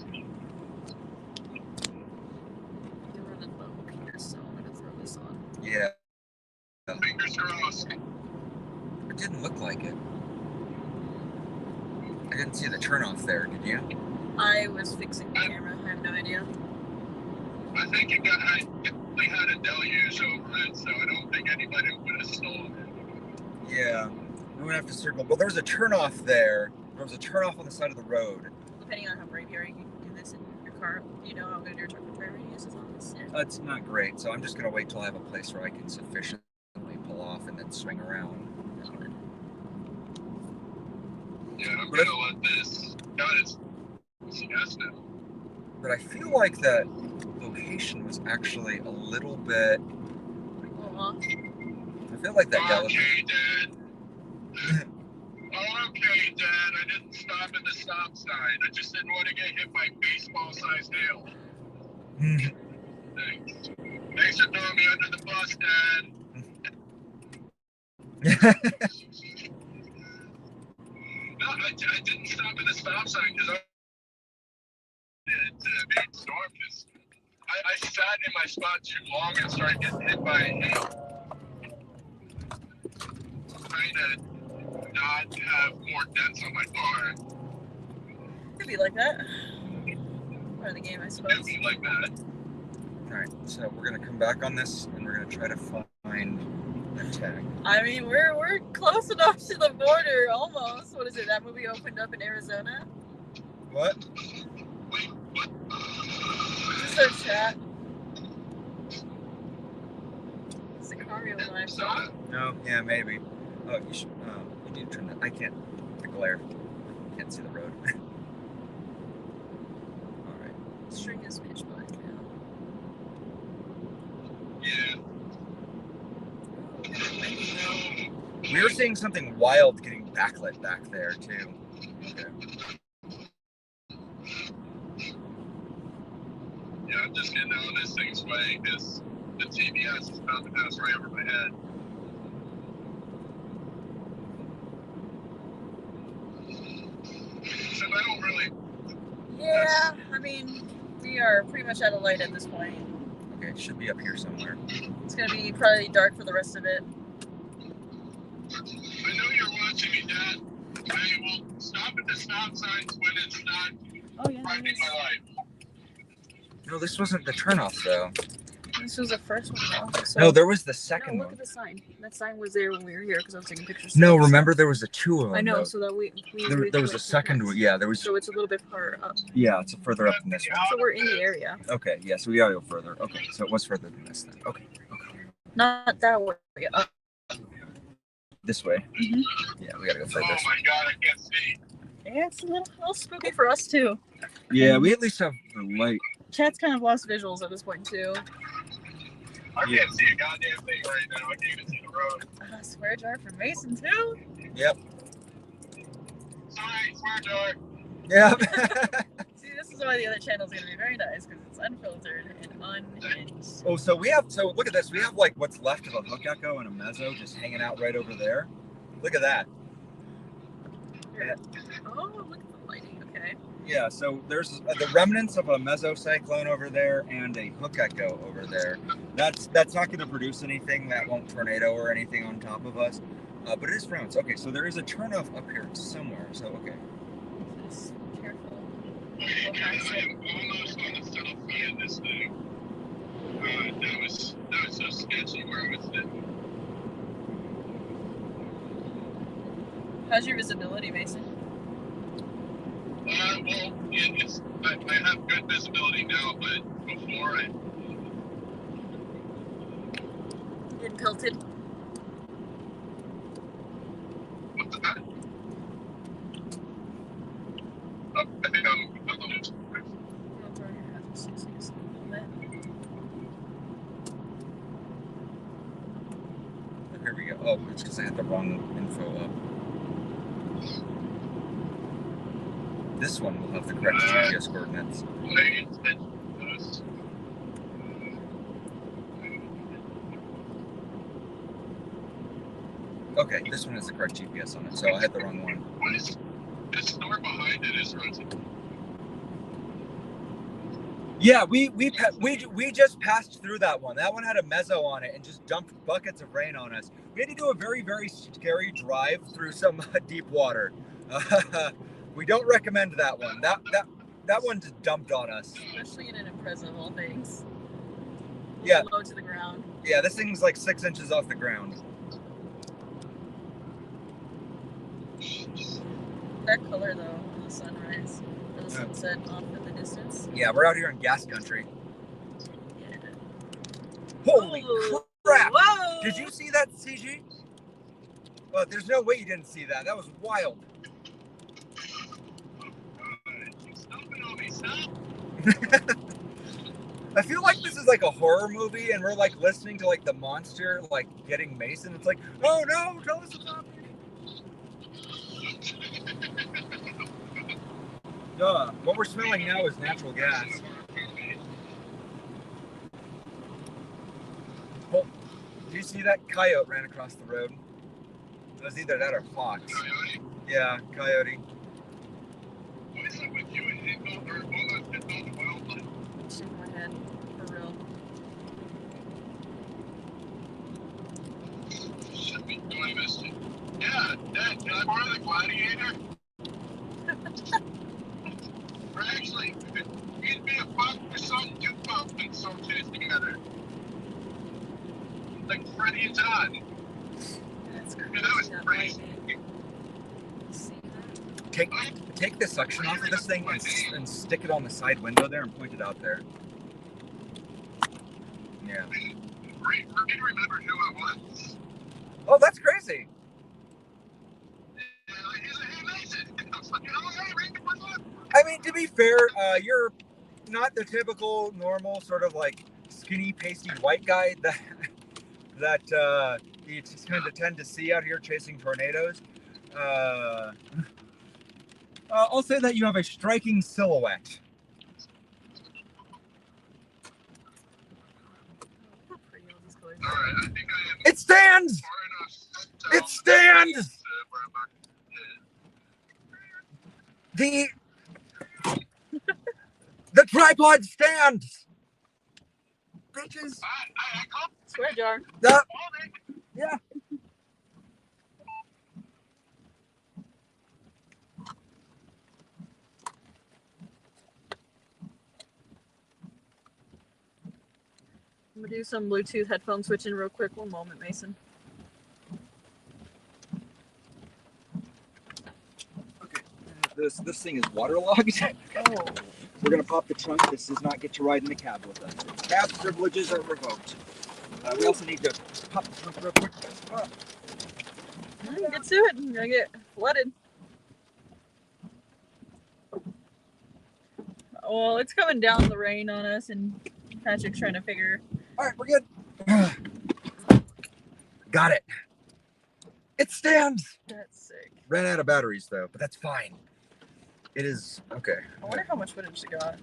Speaker 2: You're running low here, so I'm gonna throw this on.
Speaker 1: Yeah.
Speaker 6: Fingers crossed.
Speaker 1: It didn't look like it. I didn't see the turnoff there. Did you?
Speaker 2: I was fixing the camera. I have no idea.
Speaker 6: I think it definitely had a deluge over it, so I don't think anybody would have stolen it.
Speaker 1: Yeah. We're gonna have to circle. Well, there was a turnoff there. There was a turnoff on the side of the road.
Speaker 2: Depending on how brave you are, you can do this in your car. Do you know how good your truck driver uses on this? Yeah.
Speaker 1: It's not great, so I'm just gonna wait till I have a place where I can sufficiently pull off and then swing around.
Speaker 6: Yeah, I'm gonna let this. God, it's siesta.
Speaker 1: But I feel like that location was actually a little bit. I feel like that yellow.
Speaker 6: Okay, Dad. Okay, Dad. I didn't stop at the stop sign. I just didn't want to get hit by baseball-sized hail. Thanks. Thanks for throwing me under the bus, Dad. No, I didn't stop at the stop sign because I wanted to be storm, because I sat in my spot too long and started getting hit by hail. Trying to not have more dents on my car.
Speaker 2: Could be like that. Part of the game, I suppose.
Speaker 6: Could be like that.
Speaker 1: Alright, so we're gonna come back on this and we're gonna try to find a tag.
Speaker 2: I mean, we're close enough to the border, almost. What is it? That movie opened up in Arizona.
Speaker 1: What?
Speaker 6: Wait, what?
Speaker 2: Just our chat. Sicario live.
Speaker 1: No, yeah, maybe. Oh, you should. You need to turn that. I can't. The glare. Can't see the road. All right.
Speaker 2: String is pitch black now.
Speaker 6: Yeah.
Speaker 1: We were seeing something wild getting backlit back there too. Okay.
Speaker 6: Yeah, I'm just getting out of this thing's way because the TBS is about to pass right over my head. So I don't really.
Speaker 2: Yeah, I mean, we are pretty much out of light at this point.
Speaker 1: Okay. It should be up here somewhere.
Speaker 2: It's gonna be probably dark for the rest of it.
Speaker 6: I know you're watching me, Dad. I will stop at the stop signs when it's not
Speaker 2: Oh yeah,
Speaker 6: threatening my life.
Speaker 1: No, this wasn't the turnoff though.
Speaker 2: this was the first one though. So,
Speaker 1: No, there was the
Speaker 2: no,
Speaker 1: second
Speaker 2: look
Speaker 1: one.
Speaker 2: at the sign. That sign was there when we were here because I was taking pictures.
Speaker 1: No,
Speaker 2: of the
Speaker 1: remember
Speaker 2: signs.
Speaker 1: there was a two of them.
Speaker 2: I know.
Speaker 1: though.
Speaker 2: So that we
Speaker 1: There was a second one. Yeah, there was.
Speaker 2: So it's a little bit far up.
Speaker 1: Yeah, it's further up than this one.
Speaker 2: So we're in the area.
Speaker 1: Okay, yeah, so we gotta go further. Okay, so it was further than this then. Okay.
Speaker 2: Not that way. Up.
Speaker 1: This way.
Speaker 2: Mhm.
Speaker 1: Yeah, we gotta go
Speaker 6: Oh
Speaker 1: further.
Speaker 6: my God, I can't see.
Speaker 2: Yeah, it's a little spooky for us too.
Speaker 1: Yeah, we at least have the light.
Speaker 2: Chat's kind of lost visuals at this point too.
Speaker 6: I can't see a goddamn thing right now. I can't even see the road.
Speaker 2: I swear jar for Mason too.
Speaker 1: Yep.
Speaker 6: Sorry, swear jar.
Speaker 1: Yep.
Speaker 2: See, this is why the other channel is gonna be very nice because it's unfiltered and unhinged.
Speaker 1: Oh, so look at this. We have like what's left of a hook echo and a mezzo just hanging out right over there. Look at that.
Speaker 2: Oh, look at the lighting. Okay.
Speaker 1: Yeah, so there's the remnants of a mesocyclone over there and a hook echo over there. That's not going to produce anything that won't tornado or anything on top of us, but it is frowns. Okay, so there is a turnoff up here somewhere. So okay.
Speaker 2: Just careful.
Speaker 6: Okay, guys, I am almost on the south side of this thing. That was so sketchy where I was sitting.
Speaker 2: How's your visibility, Mason?
Speaker 6: Well, I have good visibility now, but before
Speaker 2: Getting pelted.
Speaker 6: what's that? Oh, I think I'm a little.
Speaker 1: Here we go. Oh, it's because I had the wrong info up. This one will have the correct GPS coordinates. Okay, this one has the correct GPS on it, so I had the wrong one.
Speaker 6: This store behind it is Rosie.
Speaker 1: Yeah, we just passed through that one. That one had a mezzo on it and just dumped buckets of rain on us. We had to do a very, very scary drive through some deep water. We don't recommend that one. That one just dumped on us.
Speaker 2: Especially in an Impreza of all things.
Speaker 1: Yeah.
Speaker 2: Low to the ground.
Speaker 1: Yeah, this thing's like 6 inches off the ground.
Speaker 2: That color though, on the sunrise, or the sunset off in the distance.
Speaker 1: Yeah, we're out here in gas country.
Speaker 2: Yeah.
Speaker 1: Holy
Speaker 2: Ooh.
Speaker 1: crap!
Speaker 2: Whoa!
Speaker 1: Did you see that, CG? Well, there's no way you didn't see that. That was wild. I feel like this is like a horror movie and we're like listening to like the monster like getting Mason. It's like, oh no, tell us about it. Duh. What we're smelling now is natural gas. Oh, do you see that coyote ran across the road? It was either that or fox.
Speaker 6: Coyote?
Speaker 1: Yeah, coyote.
Speaker 6: What is up with you and Hingle or almost Hingle the wildlife?
Speaker 2: Shake my head, for real.
Speaker 6: Should be doing this. Yeah, Dad, can I borrow the gladiator? Or actually, it'd be a fun for some two pump and some twos together. Like Freddy and John.
Speaker 2: That's crazy.
Speaker 6: Yeah, that was crazy.
Speaker 2: See that?
Speaker 1: Take the suction off of this thing and stick it on the side window there and point it out there. Yeah.
Speaker 6: Great for me to remember who I was.
Speaker 1: Oh, that's crazy.
Speaker 6: He's a Mason. I was like, oh, hey, Rick, what's up?
Speaker 1: I mean, to be fair, you're not the typical normal sort of like skinny, pasty white guy that you just kind of tend to see out here chasing tornadoes. I'll say that you have a striking silhouette.
Speaker 2: How pretty all these colors
Speaker 6: All
Speaker 2: are.
Speaker 6: right, I think I am
Speaker 1: It stands!
Speaker 6: far enough.
Speaker 1: It stands!
Speaker 6: Where I'm not-
Speaker 1: The tripod stands! bitches.
Speaker 6: I called
Speaker 2: Swear jar.
Speaker 1: No.
Speaker 6: it.
Speaker 1: Yeah.
Speaker 2: I'm gonna do some Bluetooth headphone switching real quick. One moment, Mason.
Speaker 1: Okay. This thing is waterlogged.
Speaker 2: Oh.
Speaker 1: We're gonna pop the trunk. This does not get to ride in the cab with us. Cab privileges are revoked. We also need to pop the trunk real quick.
Speaker 2: Get to it. I'm gonna get flooded. Well, it's coming down the rain on us, and Patrick's trying to figure.
Speaker 1: All right, we're good. Got it. It stands.
Speaker 2: That's sick.
Speaker 1: Ran out of batteries though, but that's fine. It is okay.
Speaker 2: I wonder how much footage they got.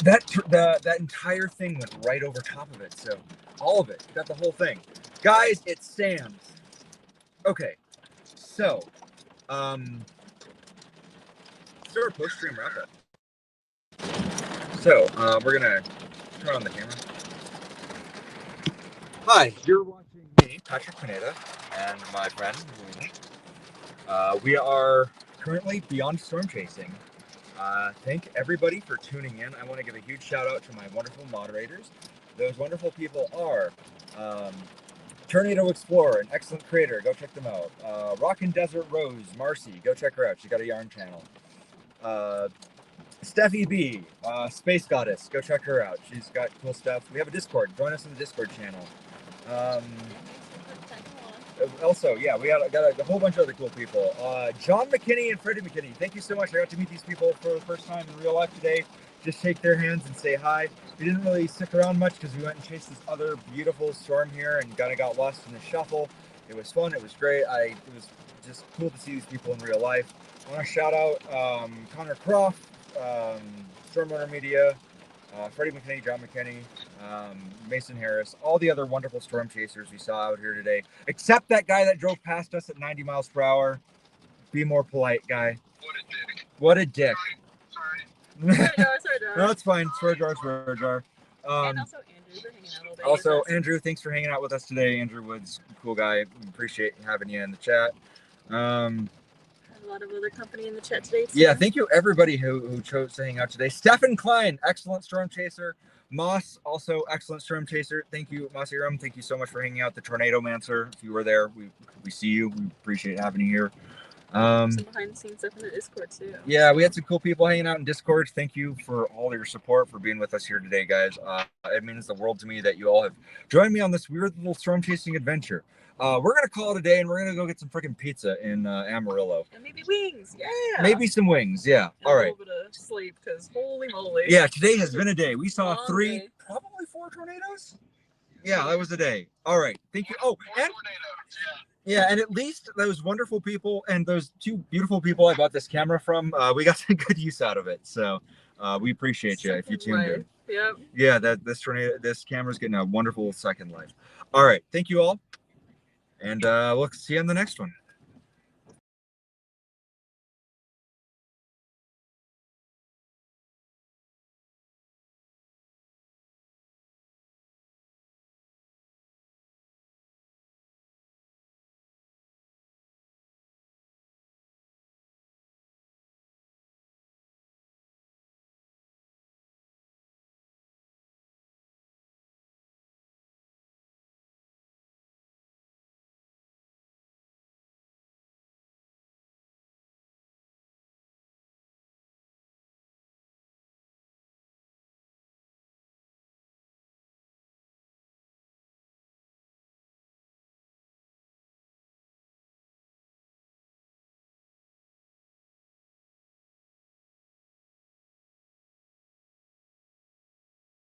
Speaker 1: That entire thing went right over top of it, so all of it. Got the whole thing. Guys, it stands. Okay, so start a post stream wrap up. So we're gonna turn on the camera. Hi, you're watching me, Patrick Pineda, and my friend. We are currently beyond storm chasing. Thank everybody for tuning in. I want to give a huge shout out to my wonderful moderators. Those wonderful people are Tornado Explorer, an excellent creator. Go check them out. Rock and Desert Rose, Marcy. Go check her out. She's got a yarn channel. Steffi B, Space Goddess. Go check her out. She's got cool stuff. We have a Discord. Join us in the Discord channel. Also, yeah, we got a whole bunch of other cool people. John McKinney and Freddy McKinney. Thank you so much. I got to meet these people for the first time in real life today. Just shake their hands and say hi. We didn't really stick around much because we went and chased this other beautiful storm here and kind of got lost in the shuffle. It was fun. It was great. It was just cool to see these people in real life. I want to shout out Connor Croft, Stormrunner Media, Freddy McKinney, John McKinney, Mason Harris, all the other wonderful storm chasers we saw out here today, except that guy that drove past us at 90 miles per hour. Be more polite, guy.
Speaker 6: What a dick.
Speaker 1: What a dick.
Speaker 6: Sorry.
Speaker 1: No, it's fine. Swear jar, swear jar.
Speaker 2: And also Andrew for hanging out a little bit.
Speaker 1: Also, Andrew, thanks for hanging out with us today. Andrew Woods, cool guy. Appreciate having you in the chat.
Speaker 2: A lot of other company in the chat today. Too.
Speaker 1: Yeah, thank you everybody who chose to hang out today. Stefan Klein, excellent storm chaser. Moss, also excellent storm chaser. Thank you, Moss Eiram. Thank you so much for hanging out. The Tornado Mancer, if you were there, we see you. We appreciate having you here.
Speaker 2: Some behind the scenes stuff in the Discord too.
Speaker 1: Yeah, we had some cool people hanging out in Discord. Thank you for all your support, for being with us here today, guys. It means the world to me that you all have joined me on this weird little storm chasing adventure. We're gonna call it a day, and we're gonna go get some freaking pizza in Amarillo.
Speaker 2: And maybe wings. Yeah.
Speaker 1: Maybe some wings. Yeah.
Speaker 2: And
Speaker 1: all right.
Speaker 2: A little bit of sleep, because holy moly.
Speaker 1: Yeah, today has been a day. We saw
Speaker 2: Long
Speaker 1: 3,
Speaker 2: day.
Speaker 1: probably 4 tornadoes. Yeah, that was a day. All right. Thank you. Oh, and yeah, and at least those wonderful people and those 2 beautiful people I bought this camera from, we got some good use out of it. So we appreciate you if you tuned in.
Speaker 2: Yep.
Speaker 1: Yeah, this camera's getting a wonderful second life. All right. Thank you all. And we'll see you on the next one.